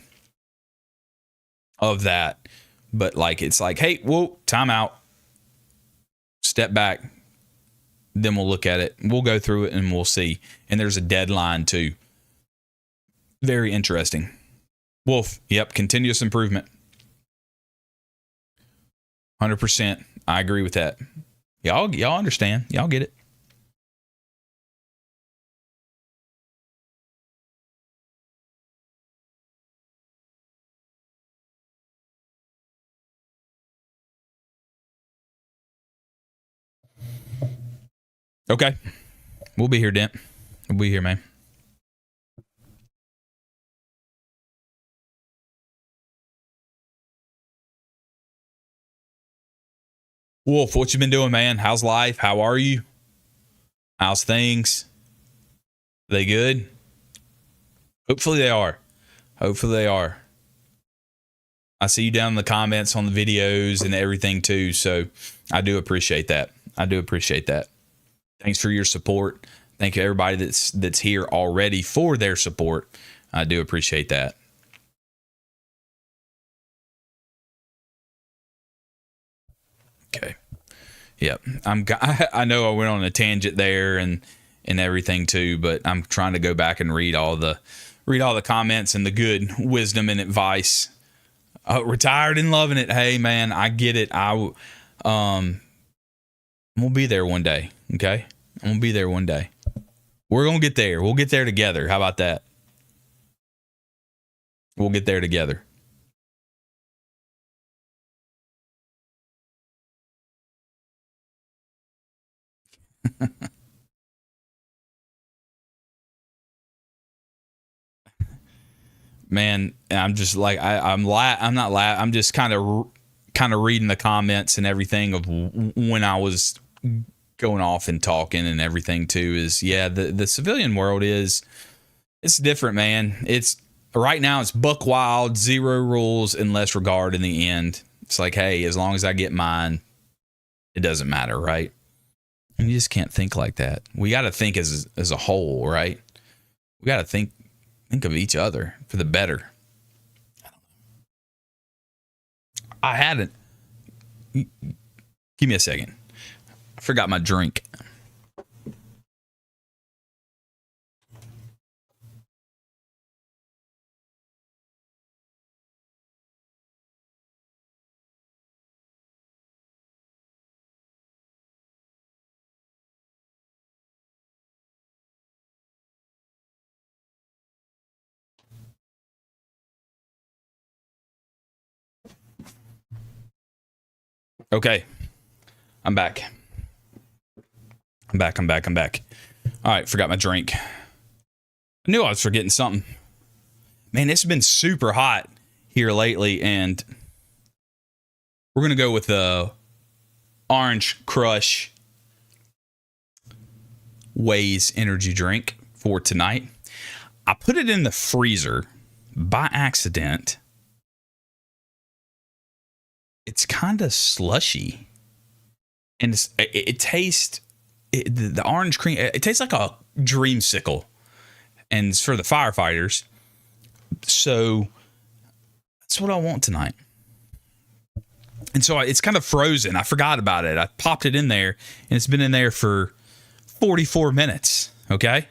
but like, it's like, hey, whoa, time out, step back, then we'll look at it. We'll go through it and we'll see. And there's a deadline too. Very interesting. Wolf, yep, continuous improvement. 100%. I agree with that. Y'all understand. Y'all get it. Okay. We'll be here, Dent. We'll be here, man. Wolf, what you been doing, man? How's life? How are you? How's things? They good? Hopefully they are. Hopefully they are. I see you down in the comments on the videos and everything too, so I do appreciate that. I do appreciate that. Thanks for your support. Thank you everybody that's here already for their support. I do appreciate that. Okay. Yep. I know I went on a tangent there and everything too, but I'm trying to go back and read all the comments and the good wisdom and advice. Retired and loving it. Hey man, I get it. I'm gonna be there one day. Okay. I'm gonna be there one day. We're gonna get there. We'll get there together. How about that? We'll get there together. Man, I'm just like I'm just kind of reading the comments and everything of when I was going off and talking and everything too. Is yeah, the civilian world it's different, man. It's right now it's buck wild, zero rules and less regard in the end. It's like, hey, as long as I get mine, it doesn't matter, right? And you just can't think like that. We got to think as a whole, right? We got to think of each other for the better. I hadn't. Give me a second. I forgot my drink. Okay. I'm back. I'm back. All right. Forgot my drink. I knew I was forgetting something. Man, it's been super hot here lately, and we're going to go with the Orange Crush Waze energy drink for tonight. I put it in the freezer by accident. It's kind of slushy, and it tastes the orange cream. It tastes like a dreamsicle, and it's for the firefighters. So that's what I want tonight. And so it's kind of frozen. I forgot about it. I popped it in there, and it's been in there for 44 minutes, okay?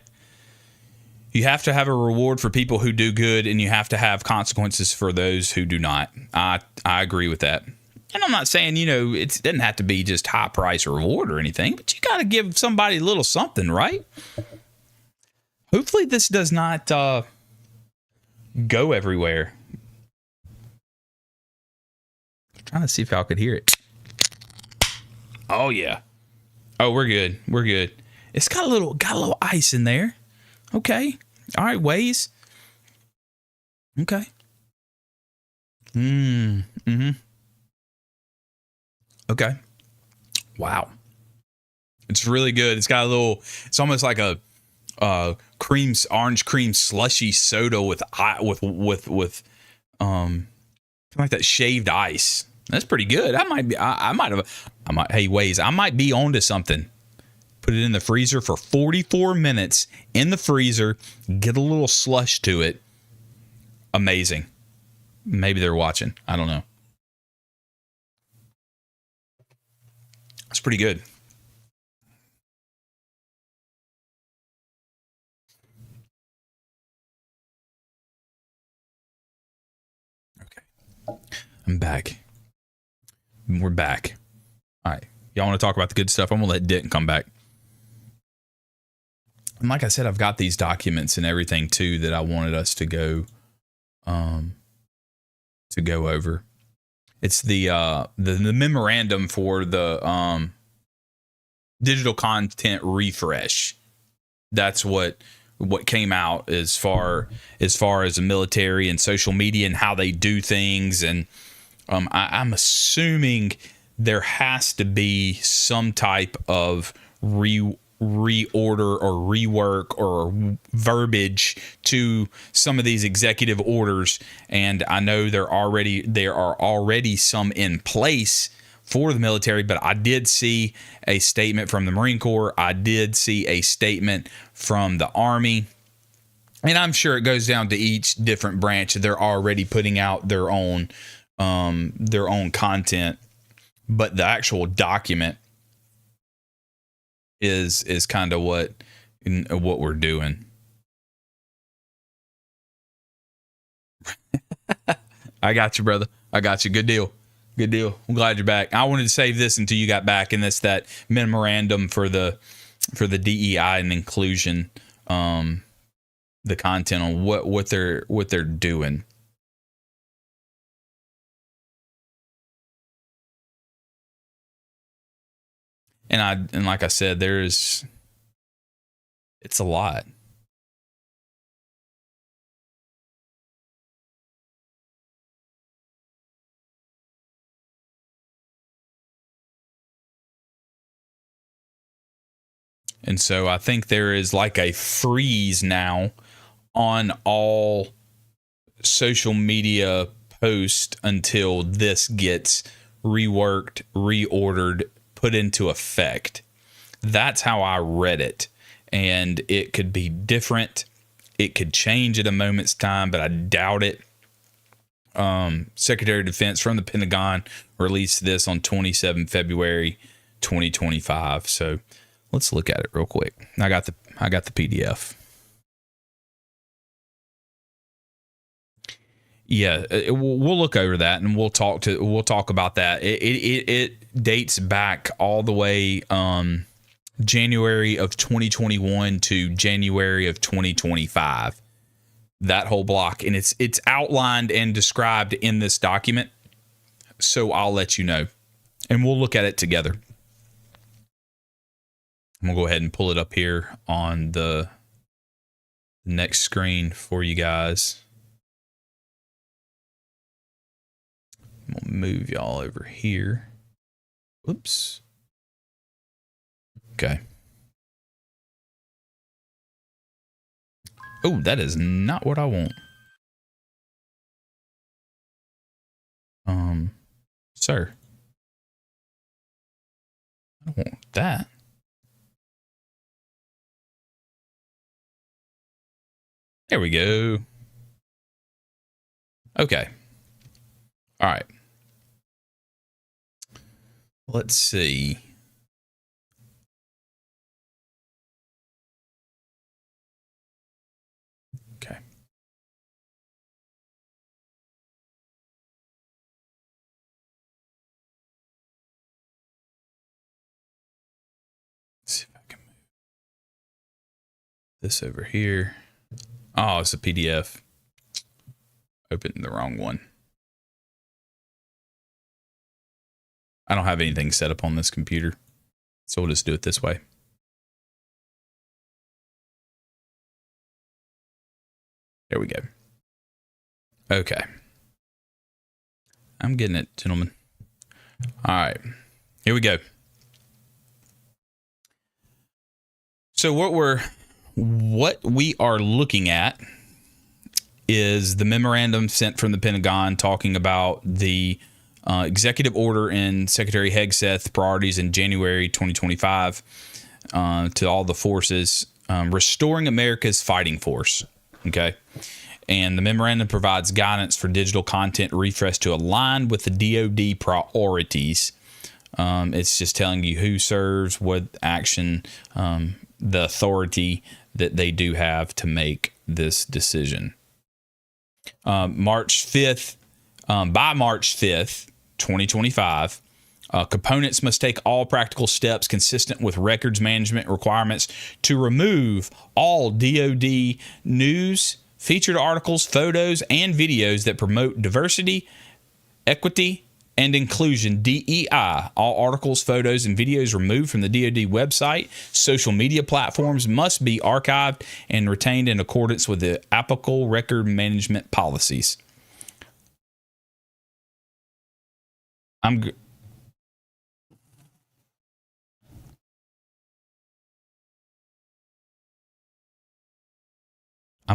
You have to have a reward for people who do good, and you have to have consequences for those who do not. I agree with that. And I'm not saying, it doesn't have to be just high price reward or anything, but you got to give somebody a little something, right? Hopefully this does not go everywhere. I'm trying to see if I could hear it. Oh, yeah. Oh, we're good. We're good. It's got a little ice in there. Okay. All right, Waze. Okay. Mm-hmm. Okay. Wow. It's really good. It's got it's almost like a orange cream slushy soda with like that shaved ice. That's pretty good. Hey, Waze, I might be onto something. Put it in the freezer for 44 minutes in the freezer. Get a little slush to it. Amazing. Maybe they're watching. I don't know. It's pretty good. Okay. I'm back. We're back. All right. Y'all want to talk about the good stuff? I'm going to let Denton come back. And like I said, I've got these documents and everything too that I wanted us to go over. It's the memorandum for the digital content refresh. That's what came out as far as the military and social media and how they do things. And I'm assuming there has to be some type of reorder or rework or verbiage to some of these executive orders, and I know there are already some in place for the military, but I did see a statement from the Marine Corps. I did see a statement from the Army, and I'm sure it goes down to each different branch. They're already putting out their own content, but the actual document is kind of what we're doing. I got you, brother. I got you. Good deal. Good deal. I'm glad you're back. I wanted to save this until you got back, and that's that memorandum for the DEI and inclusion, the content on what they're doing. And like I said, it's a lot. And so I think there is like a freeze now on all social media posts until this gets reworked, reordered, put into effect. That's how I read it. And it could be different. It could change at a moment's time, but I doubt it. Secretary of Defense from the Pentagon released this on 27 February 2025. So let's look at it real quick. I got the PDF. Yeah, we'll look over that and we'll talk about that. It dates back all the way January of 2021 to January of 2025. That whole block, and it's outlined and described in this document. So I'll let you know, and we'll look at it together. I'm gonna go ahead and pull it up here on the next screen for you guys. I'm gonna move y'all over here. Whoops. Okay. Oh, that is not what I want. Sir. I don't want that. There we go. Okay. All right. Let's see. this over here. Oh, it's a PDF. Opened the wrong one. I don't have anything set up on this computer, so we'll just do it this way. There we go. Okay. I'm getting it, gentlemen. All right. Here we go. So what we are looking at is the memorandum sent from the Pentagon talking about the executive order in Secretary Hegseth priorities in January 2025 to all the forces, restoring America's fighting force. Okay. And the memorandum provides guidance for digital content refresh to align with the DoD priorities. It's just telling you who serves, what action, the authority that they do have to make this decision. March 5th, by March 5th, 2025, components must take all practical steps consistent with records management requirements to remove all DoD news, featured articles, photos, and videos that promote diversity, equity, and inclusion, DEI. All articles, photos, and videos removed from the DoD website, social media platforms must be archived and retained in accordance with the applicable record management policies. I'm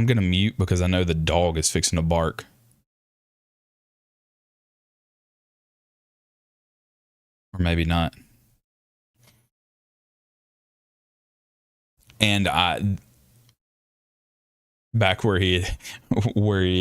going to mute because I know the dog is fixing to bark. Or maybe not. And back where he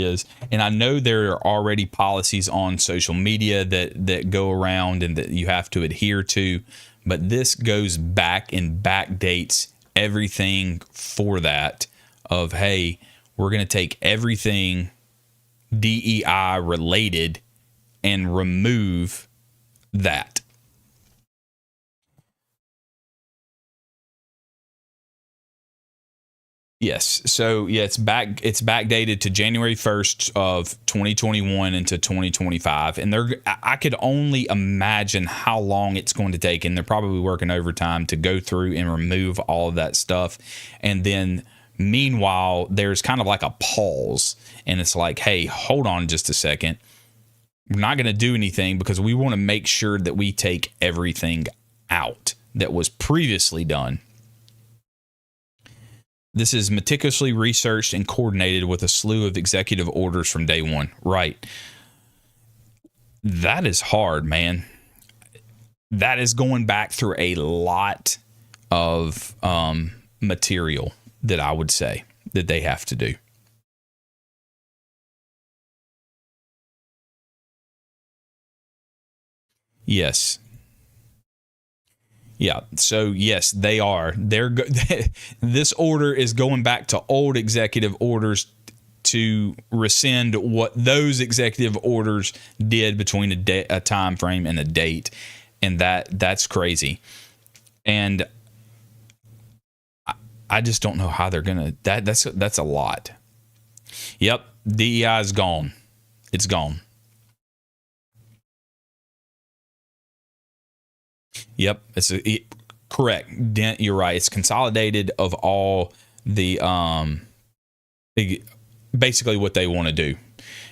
is. And I know there are already policies on social media that go around and that you have to adhere to, but this goes back and backdates everything for that of, hey, we're going to take everything DEI related and remove that. Yes. So yeah, it's backdated to January 1st of 2021 into 2025. And I could only imagine how long it's going to take. And they're probably working overtime to go through and remove all of that stuff. And then meanwhile, there's kind of like a pause, and it's like, hey, hold on just a second. We're not going to do anything because we want to make sure that we take everything out that was previously done. This is meticulously researched and coordinated with a slew of executive orders from day one. Right. That is hard, man. That is going back through a lot of material that I would say that they have to do. Yes. Yeah. So yes, they are. This order is going back to old executive orders to rescind what those executive orders did between a time frame and a date, and that's crazy. And I just don't know how they're gonna. That's a lot. Yep, DEI is gone. It's gone. Yep, correct. Dent, you're right. It's consolidated of all the basically what they want to do,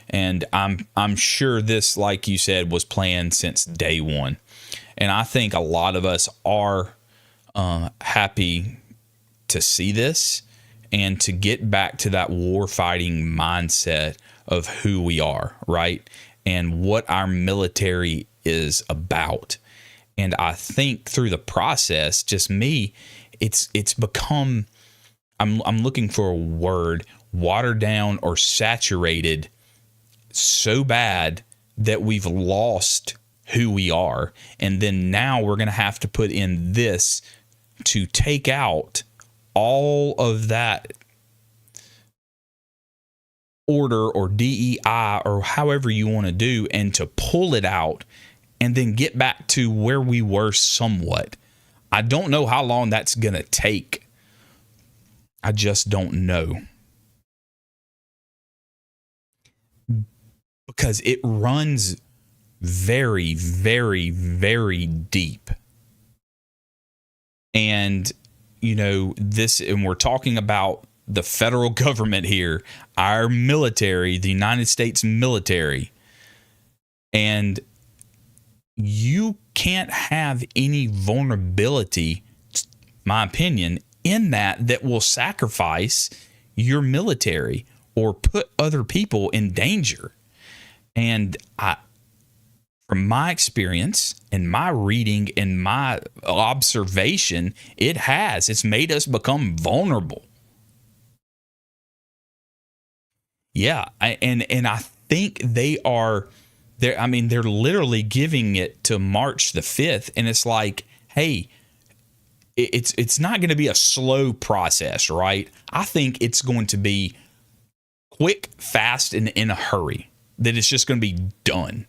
and I'm sure this, like you said, was planned since day one, and I think a lot of us are happy to see this and to get back to that war fighting mindset of who we are, right, and what our military is about. And I think through the process, just me, it's become, I'm looking for a word, watered down or saturated so bad that we've lost who we are. And then now we're going to have to put in this to take out all of that order or DEI or however you want to do, and to pull it out and then get back to where we were somewhat. I don't know how long that's going to take. I just don't know. Because it runs very, very, very deep. And, and we're talking about the federal government here, our military, the United States military. And you can't have any vulnerability, my opinion, in that will sacrifice your military or put other people in danger. And from my experience and my reading and my observation, it's made us become vulnerable. Yeah, and I think they're literally giving it to March the 5th, and it's like, hey, it's not going to be a slow process, right? I think it's going to be quick, fast, and in a hurry. That it's just going to be done.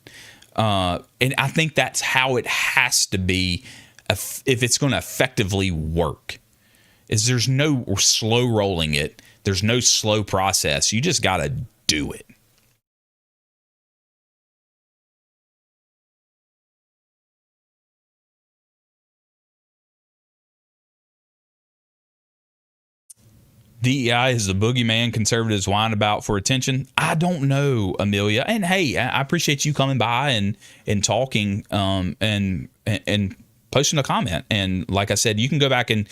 And I think that's how it has to be if it's going to effectively work. Is there's no slow rolling it. There's no slow process. You just got to do it. DEI is the boogeyman conservatives whine about for attention. I don't know, Amelia. And hey, I appreciate you coming by and talking and posting a comment. And like I said, you can go back and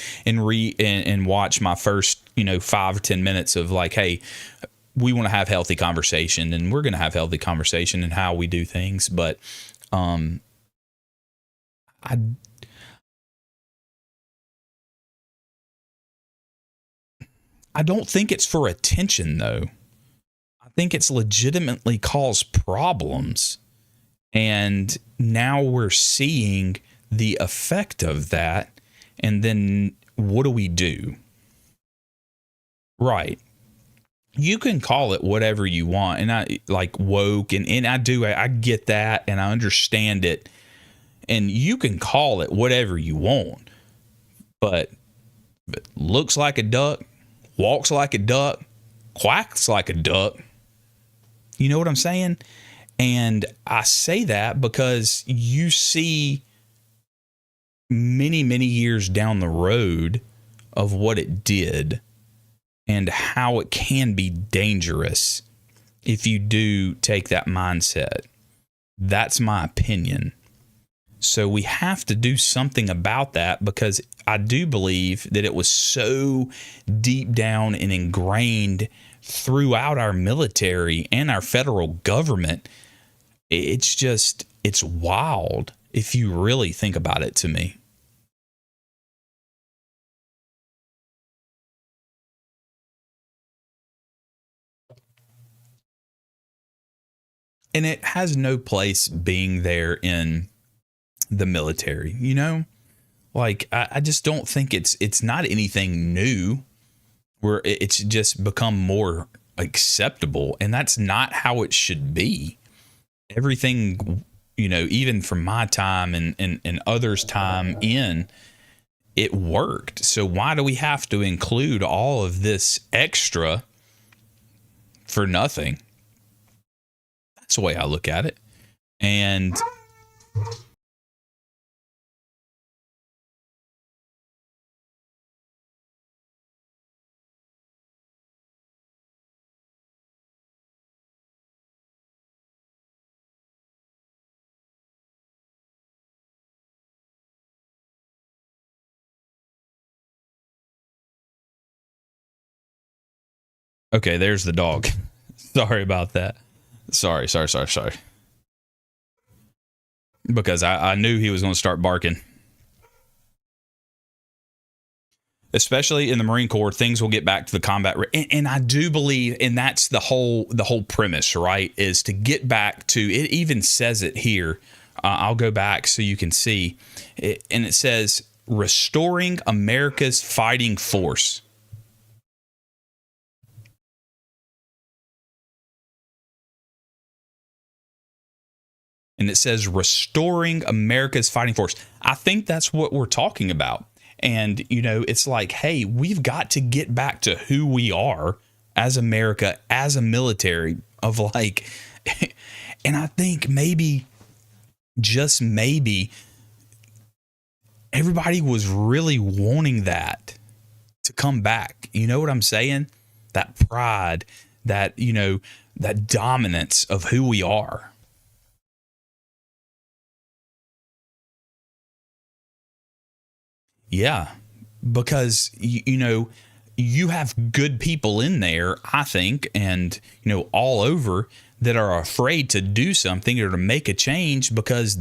watch my first 5 or 10 minutes of like, hey, we want to have healthy conversation, and we're going to have healthy conversation in how we do things. But I don't think it's for attention, though. I think it's legitimately caused problems. And now we're seeing the effect of that. And then what do we do? Right. You can call it whatever you want. And I like woke and I get that and I understand it. And you can call it whatever you want. But if it looks like a duck, walks like a duck, quacks like a duck. You know what I'm saying? And I say that because you see many, many years down the road of what it did and how it can be dangerous if you do take that mindset. That's my opinion. So we have to do something about that, because I do believe that it was so deep down and ingrained throughout our military and our federal government. It's wild if you really think about it, to me. And it has no place being there in the military, Like, I just don't think it's not anything new where it's just become more acceptable, and that's not how it should be. Everything, even from my time and others' time it worked. So why do we have to include all of this extra for nothing? That's the way I look at it. And okay, there's the dog. Sorry about that. Sorry. Because I knew he was going to start barking. Especially in the Marine Corps, things will get back to the combat. And I do believe, and that's the whole premise, right, is to get back to, it even says it here. I'll go back so you can see. And it says, restoring America's fighting force. And it says restoring America's fighting force. I think that's what we're talking about. And, it's like, hey, we've got to get back to who we are as America, as a military of like, and I think maybe, just maybe, everybody was really wanting that to come back. You know what I'm saying? That pride, that, that dominance of who we are. Yeah, because, you have good people in there, I think, and, all over that are afraid to do something or to make a change because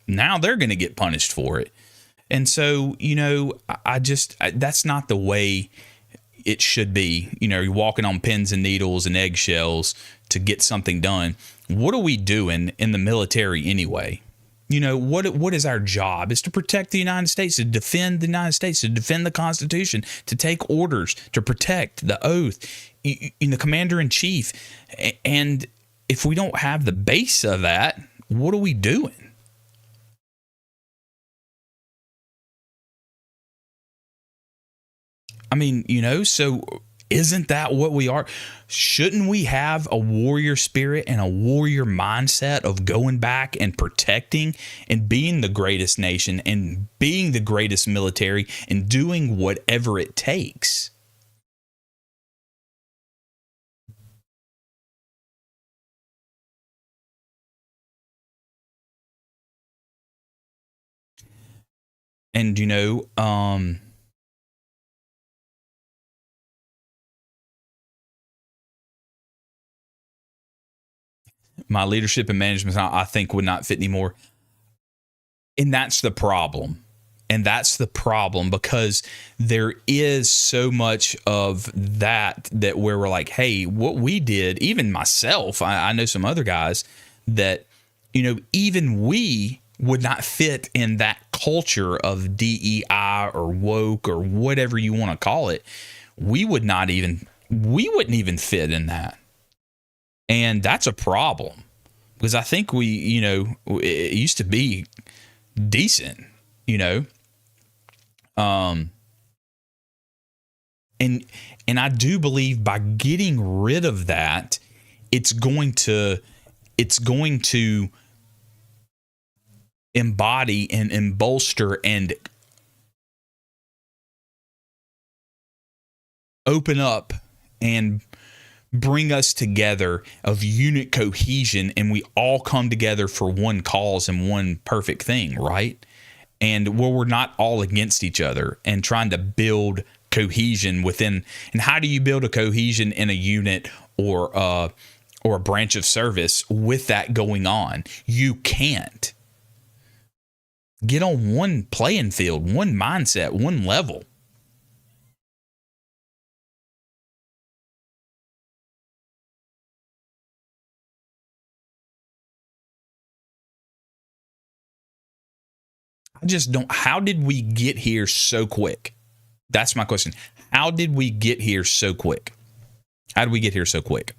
now they're going to get punished for it. And so, that's not the way it should be. You're walking on pins and needles and eggshells to get something done. What are we doing in the military anyway? What is our job? Is to protect the United States, to defend the United States, to defend the Constitution, to take orders, to protect the oath, in the commander-in-chief. And if we don't have the base of that, what are we doing? I mean, so isn't that what we are? Shouldn't we have a warrior spirit and a warrior mindset of going back and protecting and being the greatest nation and being the greatest military and doing whatever it takes? And, my leadership and management, I think, would not fit anymore. And that's the problem. And that's the problem, because there is so much of that where we're like, hey, what we did, even myself, I know some other guys that, even we would not fit in that culture of DEI or woke or whatever you want to call it. We wouldn't even fit in that. And that's a problem, because I think it used to be decent, and I do believe by getting rid of that, it's going to embody and bolster and open up and bring us together of unit cohesion, and we all come together for one cause and one perfect thing, right? And where we're not all against each other and trying to build cohesion within. And how do you build a cohesion in a unit or a branch of service with that going on? You can't. Get on one playing field, one mindset, one level. I just don't. How did we get here so quick? That's my question. How did we get here so quick? How did we get here so quick?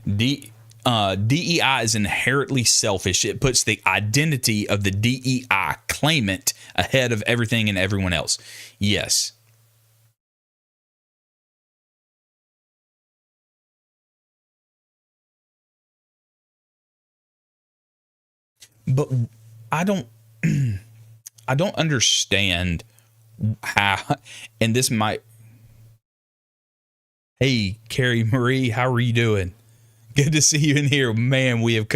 DEI is inherently selfish. It puts the identity of the DEI claimant ahead of everything and everyone else. Yes. But I don't understand how, and this might. Hey, Carrie Marie, how are you doing? Good to see you in here, man. We have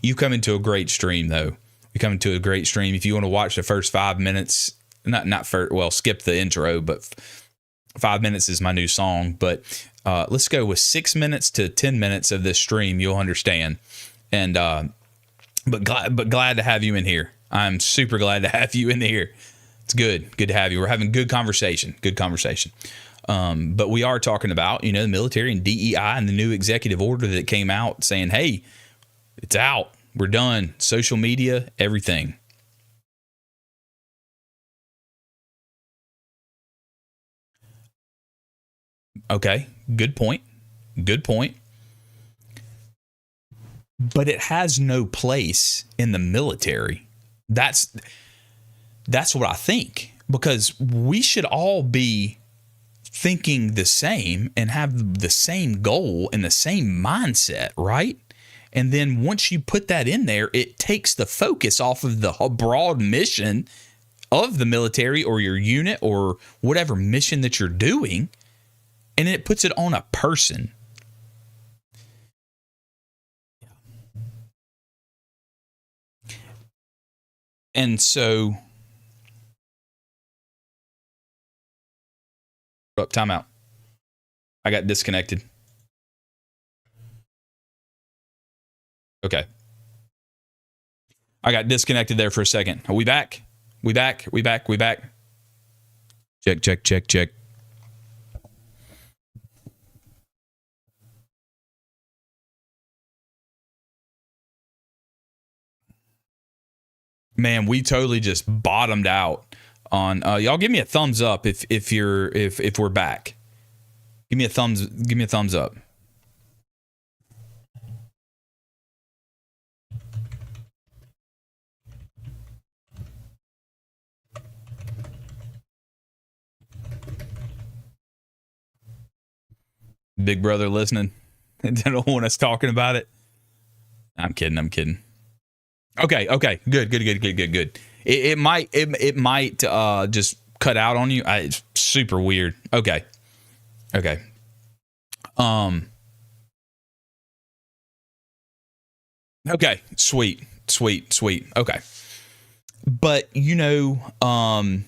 you come into a great stream, though. You come into a great stream. If you want to watch the first 5 minutes, skip the intro, but 5 minutes is my new song. But let's go with 6 minutes to 10 minutes of this stream. You'll understand. And but glad to have you in here. I'm super glad to have you in here. It's good to have you. We're having good conversation. But we are talking about, the military and DEI and the new executive order that came out saying, hey, it's out. We're done. Social media, everything. Okay. Good point. But it has no place in the military. That's what I think, because we should all be thinking the same and have the same goal and the same mindset, right? And then once you put that in there, it takes the focus off of the broad mission of the military or your unit or whatever mission that you're doing, and it puts it on a person. And so, time out. I got disconnected. Okay. I got disconnected there for a second. Are we back? We back. Check. Man, we totally just bottomed out on y'all. Give me a thumbs up if we're back. Give me a thumbs up. Big brother listening. They don't want us talking about it. I'm kidding. Okay. Good. It might just cut out on you. It's super weird. Okay. Okay. Sweet. Okay. But and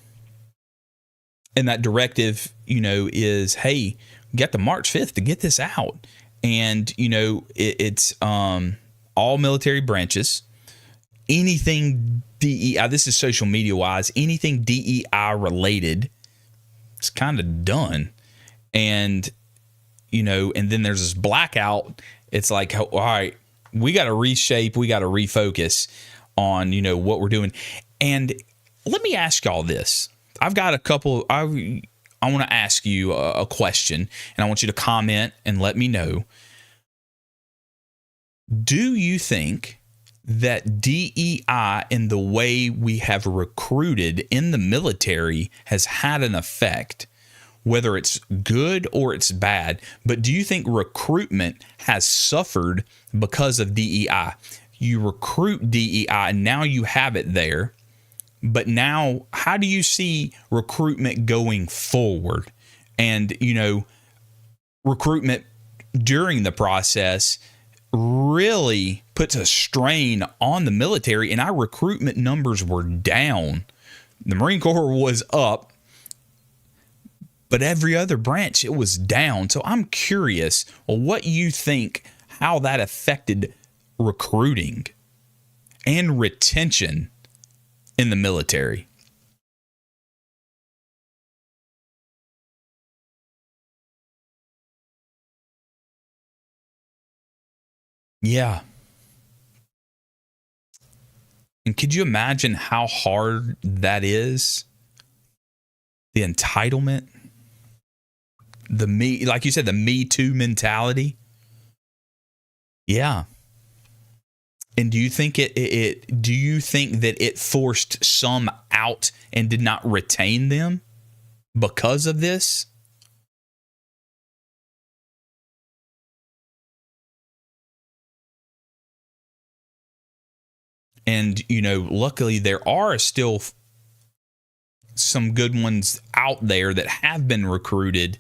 that directive, is, hey, get the March 5th to get this out. And, it's all military branches, anything DEI, this is social media wise, anything DEI related, it's kind of done. And, and then there's this blackout. It's like, all right, we got to reshape, we got to refocus on, what we're doing. And let me ask y'all this. I've got a couple, I want to ask you a question, and I want you to comment and let me know. Do you think that DEI and the way we have recruited in the military has had an effect, whether it's good or it's bad? But do you think recruitment has suffered because of DEI? You recruit DEI and now you have it there. But now, how do you see recruitment going forward? And, recruitment during the process really puts a strain on the military, and our recruitment numbers were down. The Marine Corps was up, but every other branch, it was down. So I'm curious, what you think, how that affected recruiting and retention in the military. Yeah. And could you imagine how hard that is? The entitlement, like you said, the Me Too mentality. Yeah. And do you think do you think that it forced some out and did not retain them because of this? And, luckily there are still some good ones out there that have been recruited.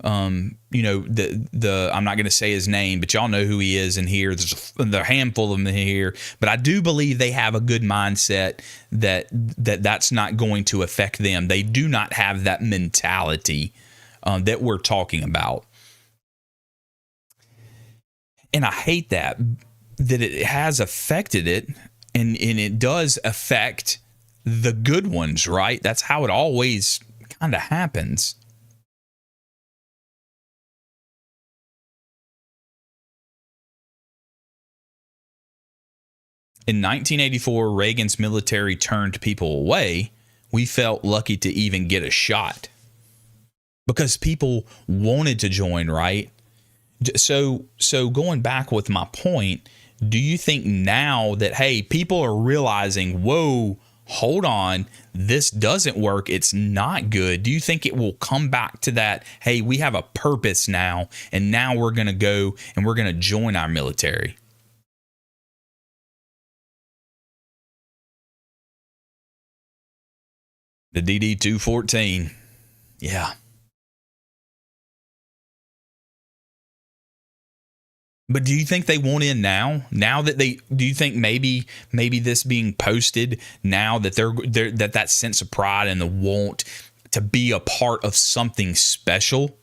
I'm not going to say his name, but y'all know who he is in here. There's a handful of them here, but I do believe they have a good mindset that's not going to affect them. They do not have that mentality that we're talking about. And I hate that it has affected it, and it does affect the good ones, right? That's how it always kind of happens. In 1984, Reagan's military turned people away. We felt lucky to even get a shot because people wanted to join, right? So going back with my point, Do you think now that, hey, people are realizing, whoa, hold on, this doesn't work, it's not good, do you think it will come back to that, hey, we have a purpose now, and now we're going to go and we're going to join our military? The DD 214. Yeah. But do you think they want in now? Now that do you think maybe this being posted now that they're that sense of pride and the want to be a part of something special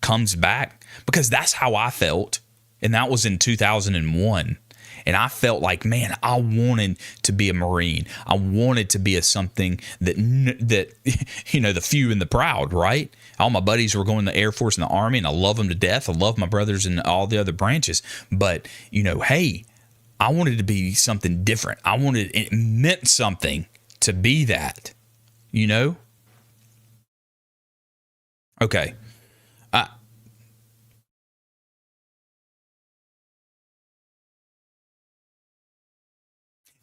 comes back? Because that's how I felt, and that was in 2001. And I felt like, man, I wanted to be a Marine. I wanted to be a something that the few and the proud, right? All my buddies were going to the Air Force and the Army, and I love them to death. I love my brothers in all the other branches. But, hey, I wanted to be something different. It meant something to be that, Okay.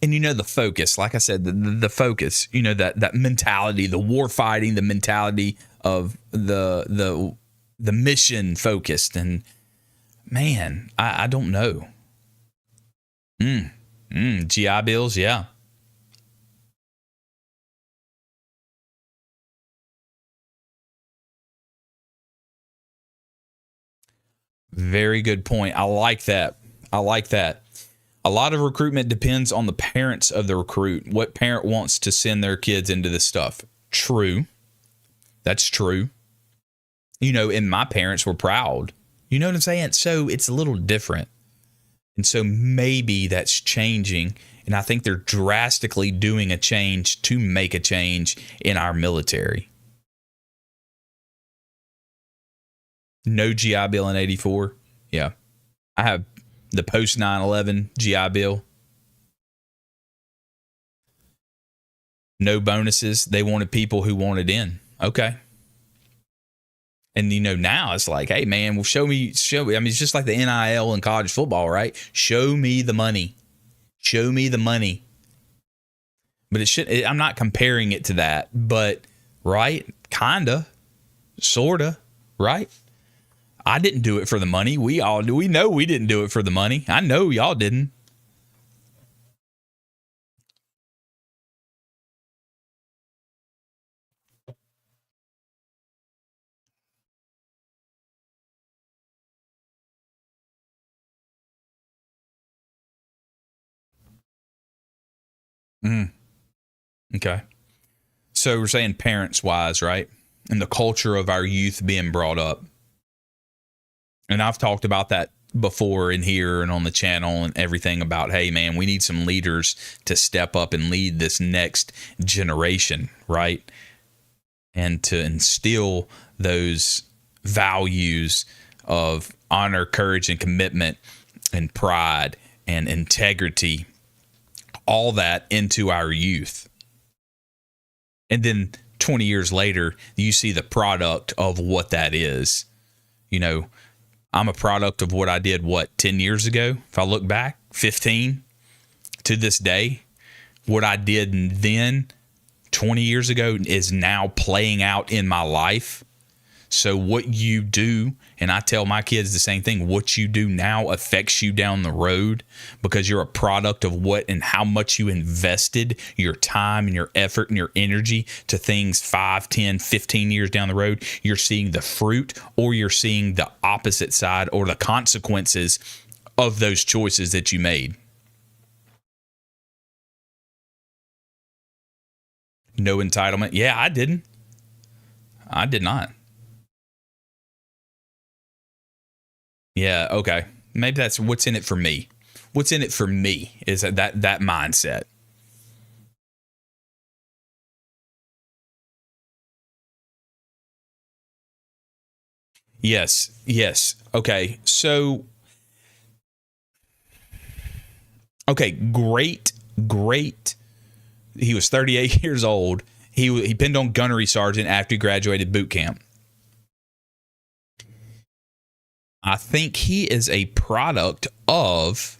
And the focus, like I said, the focus, that mentality, the war fighting, the mentality of the mission focused, and man, I don't know. GI Bills, yeah. Very good point. I like that. A lot of recruitment depends on the parents of the recruit. What parent wants to send their kids into this stuff? True. That's true. And my parents were proud. You know what I'm saying? So it's a little different. And so maybe that's changing. And I think they're drastically doing a change to make a change in our military. No GI Bill in 84. Yeah. I have the post 9/11 GI Bill. No bonuses. They wanted people who wanted in. Okay. And now it's like, hey man, well show me. I mean, it's just like the NIL in college football, right? Show me the money. But it should. I'm not comparing it to that, but right, kinda, sorta, right? I didn't do it for the money. We all do. We know we didn't do it for the money. I know y'all didn't. Okay. So we're saying parents wise, right? And the culture of our youth being brought up. And I've talked about that before in here and on the channel and everything about, hey man, we need some leaders to step up and lead this next generation, right? And to instill those values of honor, courage, and commitment and pride and integrity, all that into our youth. And then 20 years later, you see the product of what that is. I'm a product of what I did, 10 years ago? If I look back, 15 to this day, what I did then 20 years ago is now playing out in my life. So what you do, and I tell my kids the same thing, what you do now affects you down the road because you're a product of what and how much you invested your time and your effort and your energy to things 5, 10, 15 years down the road. You're seeing the fruit or you're seeing the opposite side or the consequences of those choices that you made. No entitlement. Yeah, I didn't. I did not. Yeah, okay. Maybe that's what's in it for me. What's in it for me is that mindset. Yes. Okay. So, okay, great. He was 38 years old. He pinned on gunnery sergeant after he graduated boot camp. I think he is a product of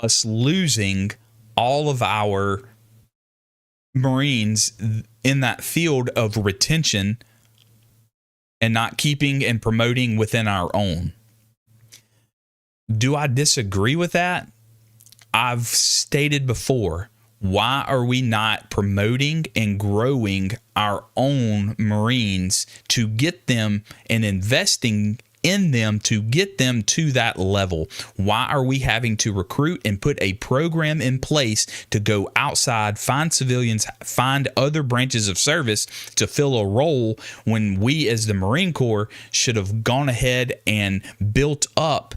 us losing all of our Marines in that field of retention and not keeping and promoting within our own. Do I disagree with that? I've stated before, why are we not promoting and growing our own Marines to get them and investing in them to get them to that level? Why are we having to recruit and put a program in place to go outside, find civilians, find other branches of service to fill a role when we as the Marine Corps should have gone ahead and built up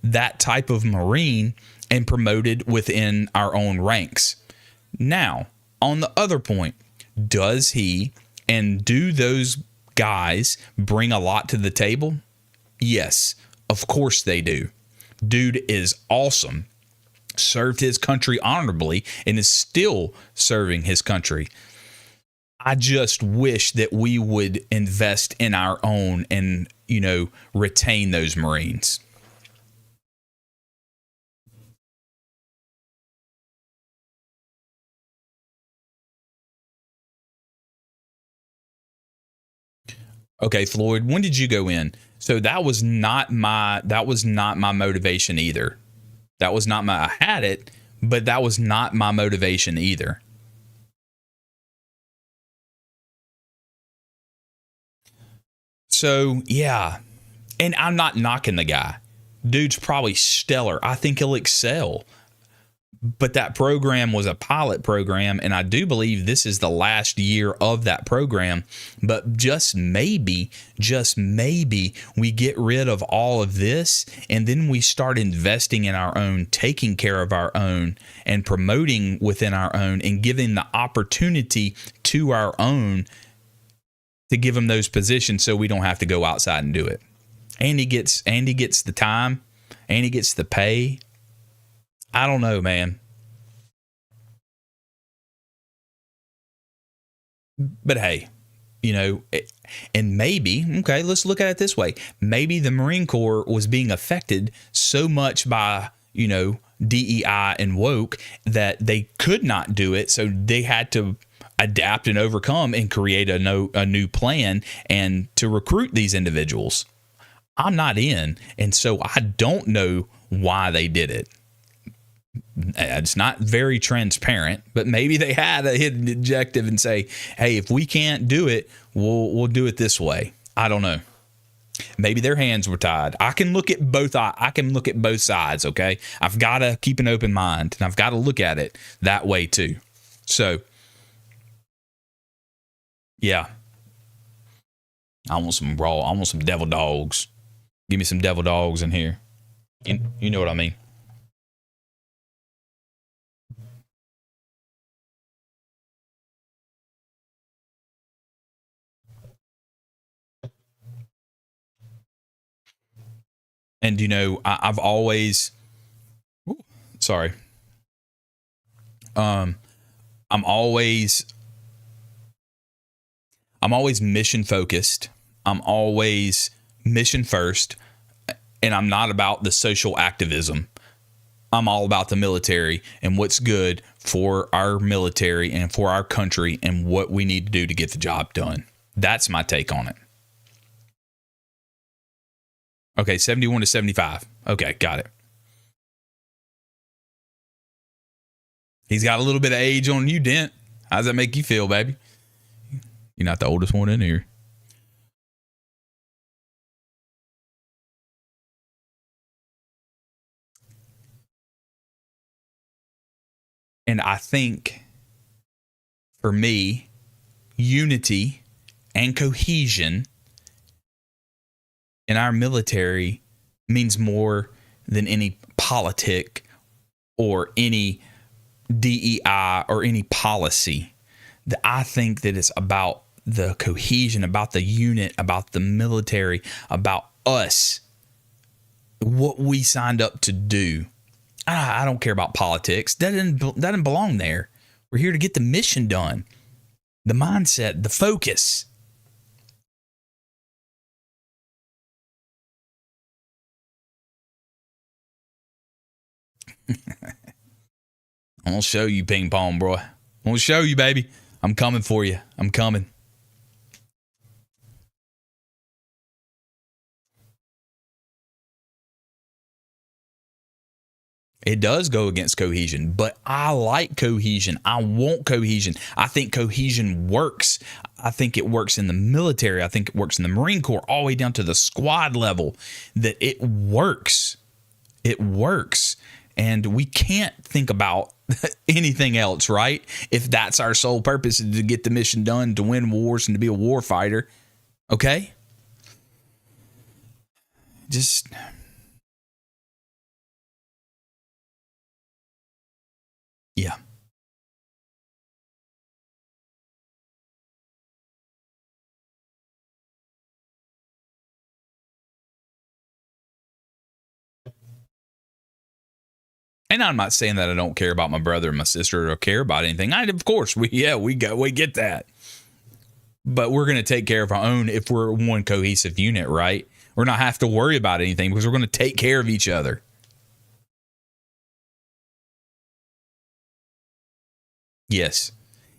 that type of Marine and promoted within our own ranks? Now, on the other point, does he and do those guys bring a lot to the table? Yes, of course they do. Dude is awesome. Served his country honorably and is still serving his country. I just wish that we would invest in our own and, retain those Marines. Okay, Floyd, when did you go in? So that was not my motivation either. I had it, but that was not my motivation either. So, yeah. And I'm not knocking the guy. Dude's probably stellar. I think he'll excel. But that program was a pilot program, and I do believe this is the last year of that program. But just maybe we get rid of all of this, and then we start investing in our own, taking care of our own, and promoting within our own, and giving the opportunity to our own to give them those positions so we don't have to go outside and do it. And he gets the time, and he gets the pay. I don't know, man. But hey, and maybe, okay, let's look at it this way. Maybe the Marine Corps was being affected so much by, DEI and woke that they could not do it. So they had to adapt and overcome and create a new plan and to recruit these individuals. I'm not in. And so I don't know why they did it. It's not very transparent, but maybe they had a hidden objective and say, hey, if we can't do it, we'll do it this way. I don't know. Maybe their hands were tied. I can look at both sides, okay? I've got to keep an open mind, and I've got to look at it that way too. So, yeah. I want some devil dogs. Give me some devil dogs in here. You know what I mean? And I've always, sorry. I'm always mission focused. I'm always mission first, and I'm not about the social activism. I'm all about the military and what's good for our military and for our country and what we need to do to get the job done. That's my take on it. Okay, 71 to 75. Okay, got it. He's got a little bit of age on you, Dent. How does that make you feel, baby? You're not the oldest one in here. And I think, for me, unity and cohesion in our military means more than any politic or any DEI or any policy. I think that it's about the cohesion, about the unit, about the military, about us, what we signed up to do. I don't care about politics. That doesn't belong there. We're here to get the mission done. The mindset, the focus. I'm going to show you, ping pong, bro. I'm going to show you, baby. I'm coming for you. I'm coming. It does go against cohesion, but I like cohesion. I want cohesion. I think cohesion works. I think it works in the military. I think it works in the Marine Corps, all the way down to the squad level, that it works. It works. And we can't think about anything else, right? If that's our sole purpose, is to get the mission done, to win wars, and to be a war fighter. Okay? Just... yeah. And I'm not saying that I don't care about my brother and my sister or care about anything. Of course, we get that. But we're going to take care of our own if we're one cohesive unit, right? We're not have to worry about anything because we're going to take care of each other. Yes.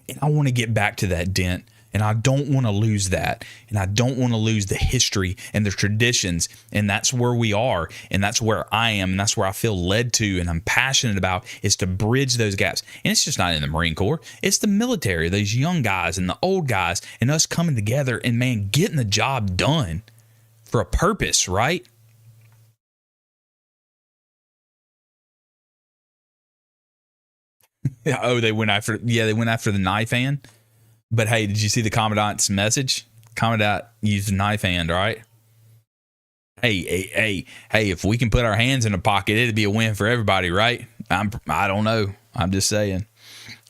And I want to get back to that, Dent. And I don't want to lose that. And I don't want to lose the history and the traditions. And that's where we are. And that's where I am. And that's where I feel led to and I'm passionate about, is to bridge those gaps. And it's just not in the Marine Corps. It's the military, those young guys and the old guys, and us coming together and, man, getting the job done for a purpose, right? Oh, they went after the knife hand. But hey, did you see the commandant's message? Commandant used a knife hand, right? Hey, if we can put our hands in a pocket, it'd be a win for everybody, right? I don't know. I'm just saying.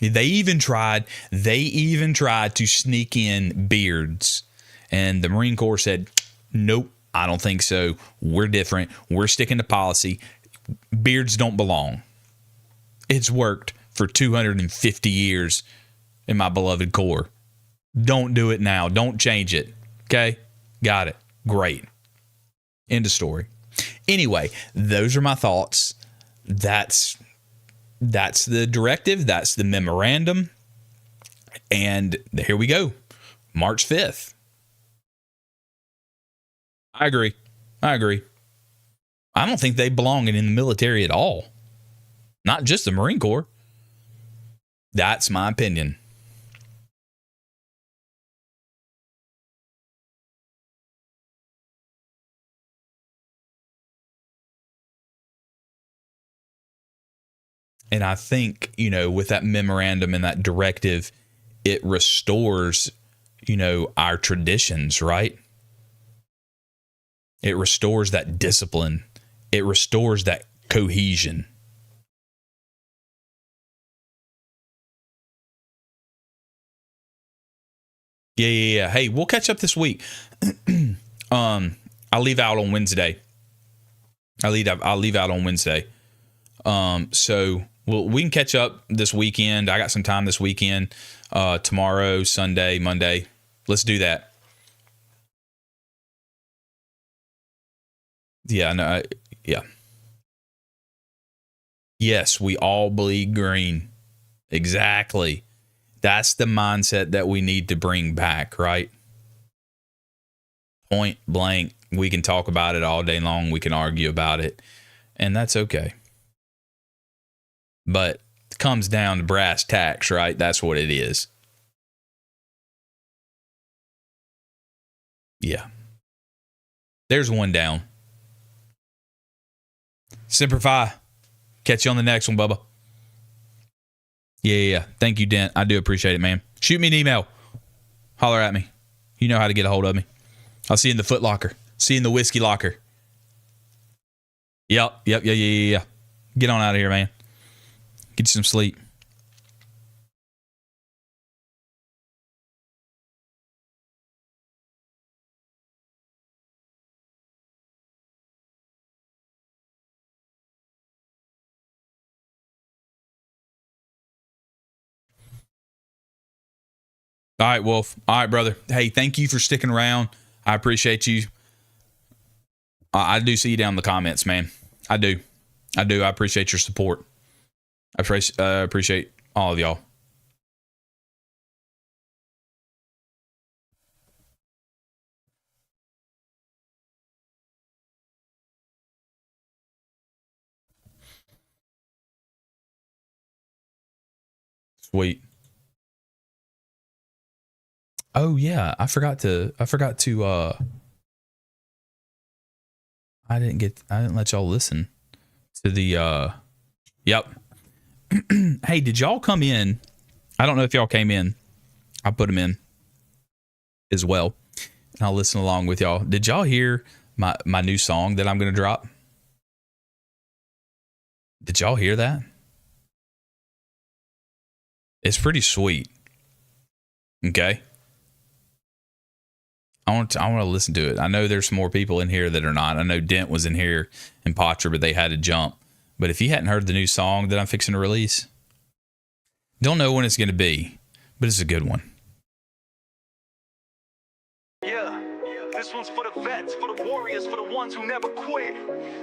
They even tried to sneak in beards. And the Marine Corps said, nope, I don't think so. We're different. We're sticking to policy. Beards don't belong. It's worked for 250 years in my beloved Corps. Don't do it now. Don't change it. Okay? Got it. Great. End of story. Anyway, those are my thoughts. That's the directive. That's the memorandum. And here we go. March 5th. I agree. I don't think they belong in the military at all. Not just the Marine Corps. That's my opinion. And I think, with that memorandum and that directive, it restores, our traditions, right? It restores that discipline. It restores that cohesion. Yeah. Hey, we'll catch up this week. I'll leave out on Wednesday. I'll leave out on Wednesday. So we can catch up this weekend. I got some time this weekend. Tomorrow, Sunday, Monday. Let's do that. Yeah. No. Yeah. Yes, we all bleed green. Exactly. That's the mindset that we need to bring back, right? Point blank. We can talk about it all day long. We can argue about it, and that's okay. But it comes down to brass tacks, right? That's what it is. Yeah. There's one down. Semper Fi. Catch you on the next one, Bubba. Yeah. Thank you, Dent. I do appreciate it, man. Shoot me an email. Holler at me. You know how to get a hold of me. I'll see you in the Foot Locker. See you in the Whiskey Locker. Yep. Yeah. Get on out of here, man. Get you some sleep. All right, Wolf. All right, brother. Hey, thank you for sticking around. I appreciate you. I do see you down in the comments, man. I do. I appreciate your support. I appreciate all of y'all. Sweet. Oh yeah, I forgot to I didn't let y'all listen to the yep. Hey, did y'all come in? I don't know if y'all came in. I put them in as well. And I'll listen along with y'all. Did y'all hear my new song that I'm going to drop? Did y'all hear that? It's pretty sweet. Okay. I want to listen to it. I know there's some more people in here that are not. I know Dent was in here and Potter, but they had to jump. But if you hadn't heard the new song that I'm fixing to release, don't know when it's going to be, but it's a good one. Yeah, this one's for the vets, for the warriors, for the ones who never quit.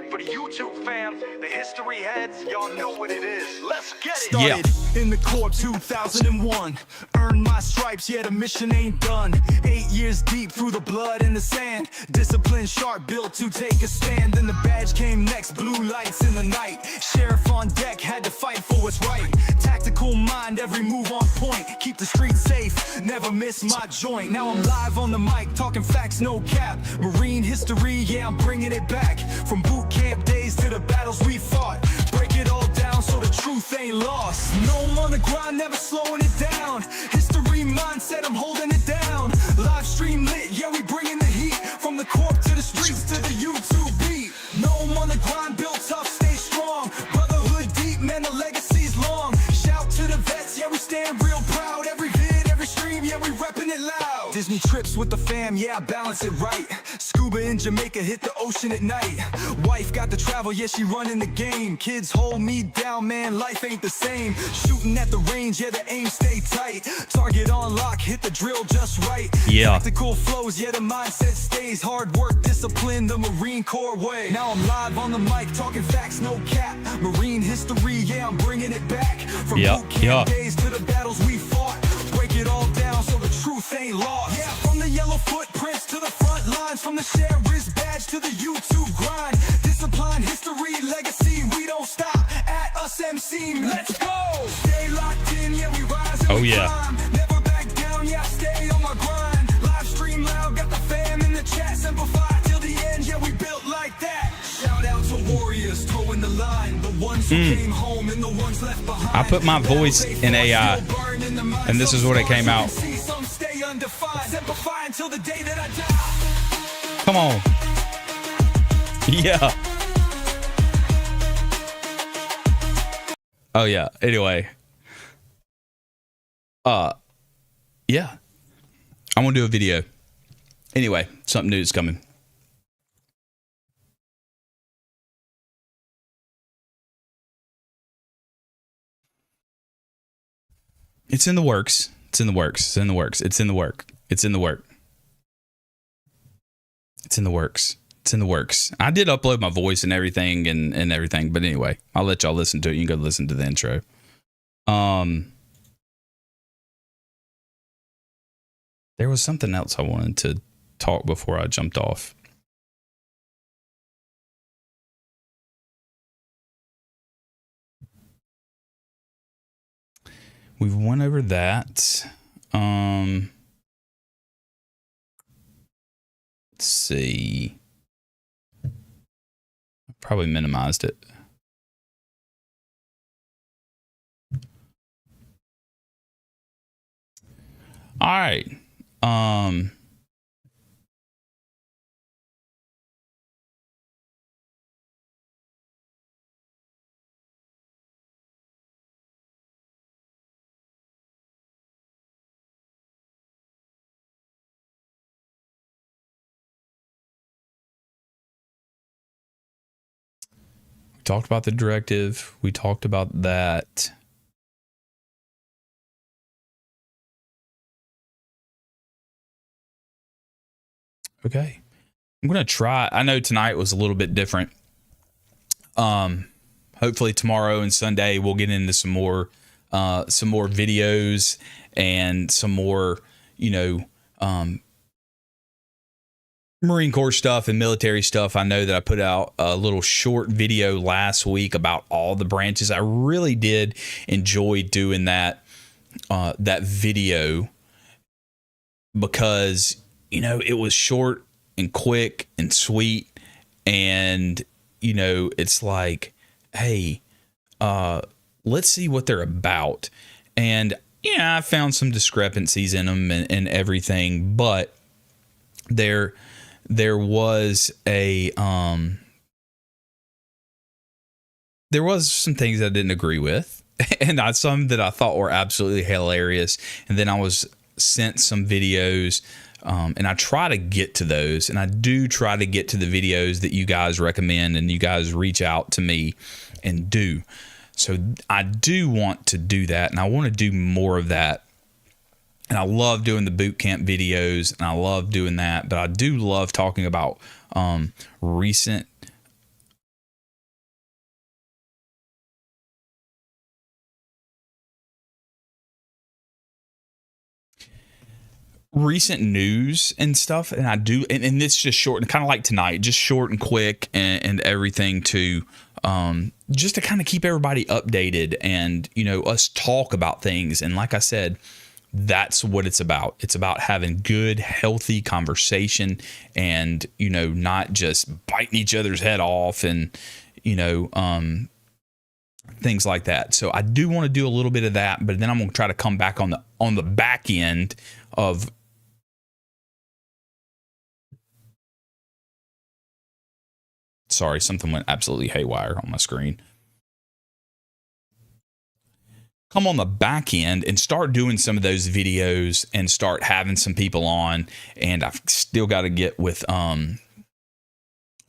For the YouTube fam, the history heads, y'all know what it is. Let's get it. Yeah. Started in the Corps 2001. Earned my stripes, yeah, the mission ain't done. 8 years deep through the blood and the sand. Discipline sharp, built to take a stand. Then the badge came next, blue lights in the night. Sheriff on deck, had to fight for what's right. Tactical mind, every move on point. Keep the streets safe, never miss my joint. Now I'm live on the mic, talking facts, no cap. Marine history, yeah, I'm bringing it back. From boot camp days to the battles we fought. Break it all down so the truth ain't lost. No, I'm on the grind, never slowing it down. History mindset, I'm holding it down. Live stream lit, yeah, we bringing the heat. From the corp to the streets to the YouTube beat. No, I'm on the grind, built tough, stay strong. Brotherhood deep, man, the legacy's long. Shout to the vets, yeah, we stand real proud. Every vid, every stream, yeah, we repping it loud. Disney trips with the fam, yeah, I balance it right. Scuba in Jamaica, hit the ocean at night. Wife got to travel, yeah, she running the game. Kids hold me down, man, life ain't the same. Shooting at the range, yeah, the aim stay tight. Target on lock, hit the drill just right. Yeah. Tactical flows, yeah, the mindset stays. Hard work, discipline, the Marine Corps way. Now I'm live on the mic, talking facts, no cap. Marine history, yeah, I'm bringing it back. From boot camp days to the battles we fought. Break it all down so the truth ain't lost. Yeah, from the yellow footprints to the front lines. From the sheriff's badge to the YouTube grind. Discipline, history, legacy, we don't stop. At us MC, let's go. Stay locked in, yeah, we rise and we climb. Never back down, yeah, I stay on my grind. Live stream loud, got the fam in the chat. Simplify till the end, yeah, we built like that. Shout out to warriors, towing the line. The ones who came home and the ones left behind. I put my voice in AI, and this is what it came out. Come on. Yeah. Oh yeah. Anyway. Yeah. I'm gonna do a video. Anyway, something new is coming. It's in the works. It's in the works. It's in the works. It's in the work. It's in the work. It's in the works. It's in the works. I did upload my voice and everything and everything, but anyway, I'll let y'all listen to it. You can go listen to the intro. There was something else I wanted to talk before I jumped off. We've went over that. Let's see. Probably minimized it. All right. Talked about the directive. We talked about that. Okay. I'm going to try. I know tonight was a little bit different. hopefully tomorrow and Sunday we'll get into some more videos and some more, Marine Corps stuff and military stuff. I know that I put out a little short video last week about all the branches. I really did enjoy doing that video because, it was short and quick and sweet. And, it's like, hey, let's see what they're about. And, I found some discrepancies in them and everything, but there was some things I didn't agree with, and some that I thought were absolutely hilarious. And then I was sent some videos, and I try to get to those, and I do try to get to the videos that you guys recommend and you guys reach out to me and do. So I do want to do that, and I want to do more of that. And I love doing the boot camp videos, and I love doing that. But I do love talking about recent news and stuff. And I do, and it's just short and kind of like tonight, just short and quick and everything too. Just to kind of keep everybody updated and, us talk about things. And like I said, that's what it's about. It's about having good, healthy conversation and, not just biting each other's head off and, things like that. So I do want to do a little bit of that, but then I'm going to try to come back on the back end of sorry, something went absolutely haywire on my screen. Come on the back end and start doing some of those videos and start having some people on. And I've still got to get with them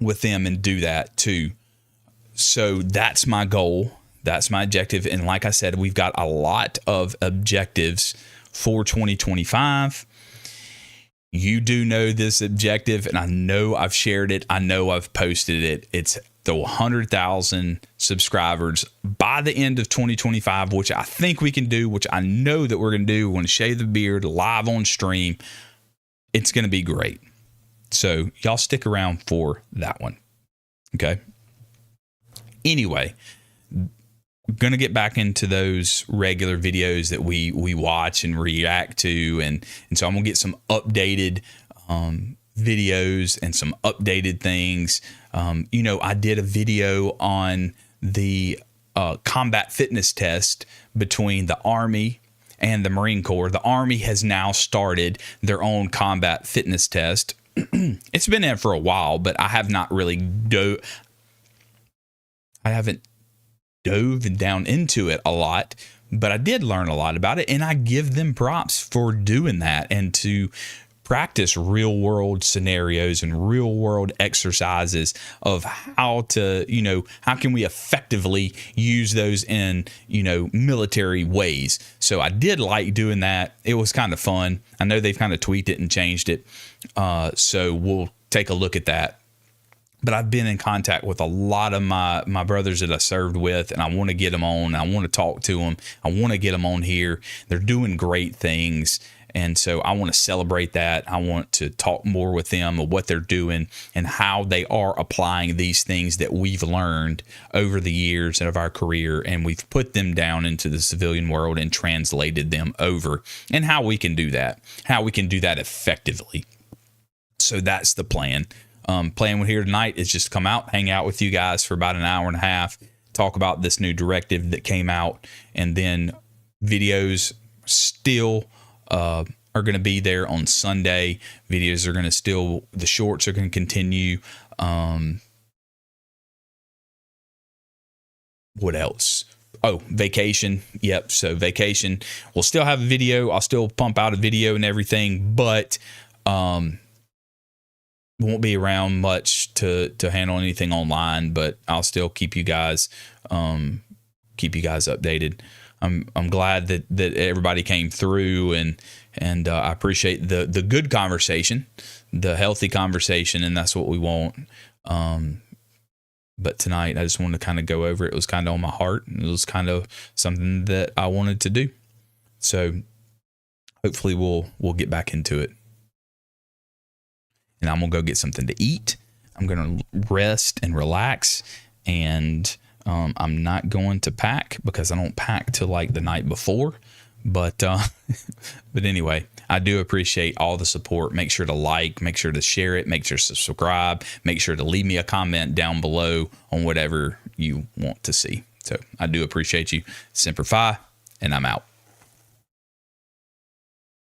and do that too. So that's my goal. That's my objective. And like I said, we've got a lot of objectives for 2025. You do know this objective, and I know I've shared it. I know I've posted it. It's the 100,000 subscribers by the end of 2025, which I think we can do, which I know that we're going to do. We're going to shave the beard live on stream. It's going to be great. So y'all stick around for that one. Okay. Anyway, I'm going to get back into those regular videos that we watch and react to. And so I'm going to get some updated videos and some updated things. I did a video on the combat fitness test between the Army and the Marine Corps. The Army has now started their own combat fitness test. It's been in for a while, but I have not really dove down into it a lot, but I did learn a lot about it, and I give them props for doing that and to practice real world scenarios and real world exercises of how to, how can we effectively use those in, military ways. So I did like doing that. It was kind of fun. I know they've kind of tweaked it and changed it. So we'll take a look at that. But I've been in contact with a lot of my brothers that I served with, and I want to get them on. I want to talk to them. I want to get them on here. They're doing great things. And so I want to celebrate that. I want to talk more with them of what they're doing and how they are applying these things that we've learned over the years of our career. And we've put them down into the civilian world and translated them over, and how we can do that effectively. So that's the plan. Plan with here tonight is just come out, hang out with you guys for about an hour and a half, talk about this new directive that came out, and then videos still are going to be there on Sunday. Videos are going to the shorts are going to continue. What else? Oh, vacation. Yep. So vacation, we'll still have a video. I'll still pump out a video and everything, but won't be around much to handle anything online, but I'll still keep you guys updated. I'm glad that everybody came through, and I appreciate the good conversation, the healthy conversation, and that's what we want. But tonight I just wanted to kind of go over it. It was kind of on my heart, and it was kind of something that I wanted to do. So hopefully we'll get back into it. And I'm gonna go get something to eat. I'm gonna rest and relax, and I'm not going to pack because I don't pack till like the night before. But anyway, I do appreciate all the support. Make sure to like, make sure to share it, make sure to subscribe, make sure to leave me a comment down below on whatever you want to see. So I do appreciate you. Semper Fi, and I'm out.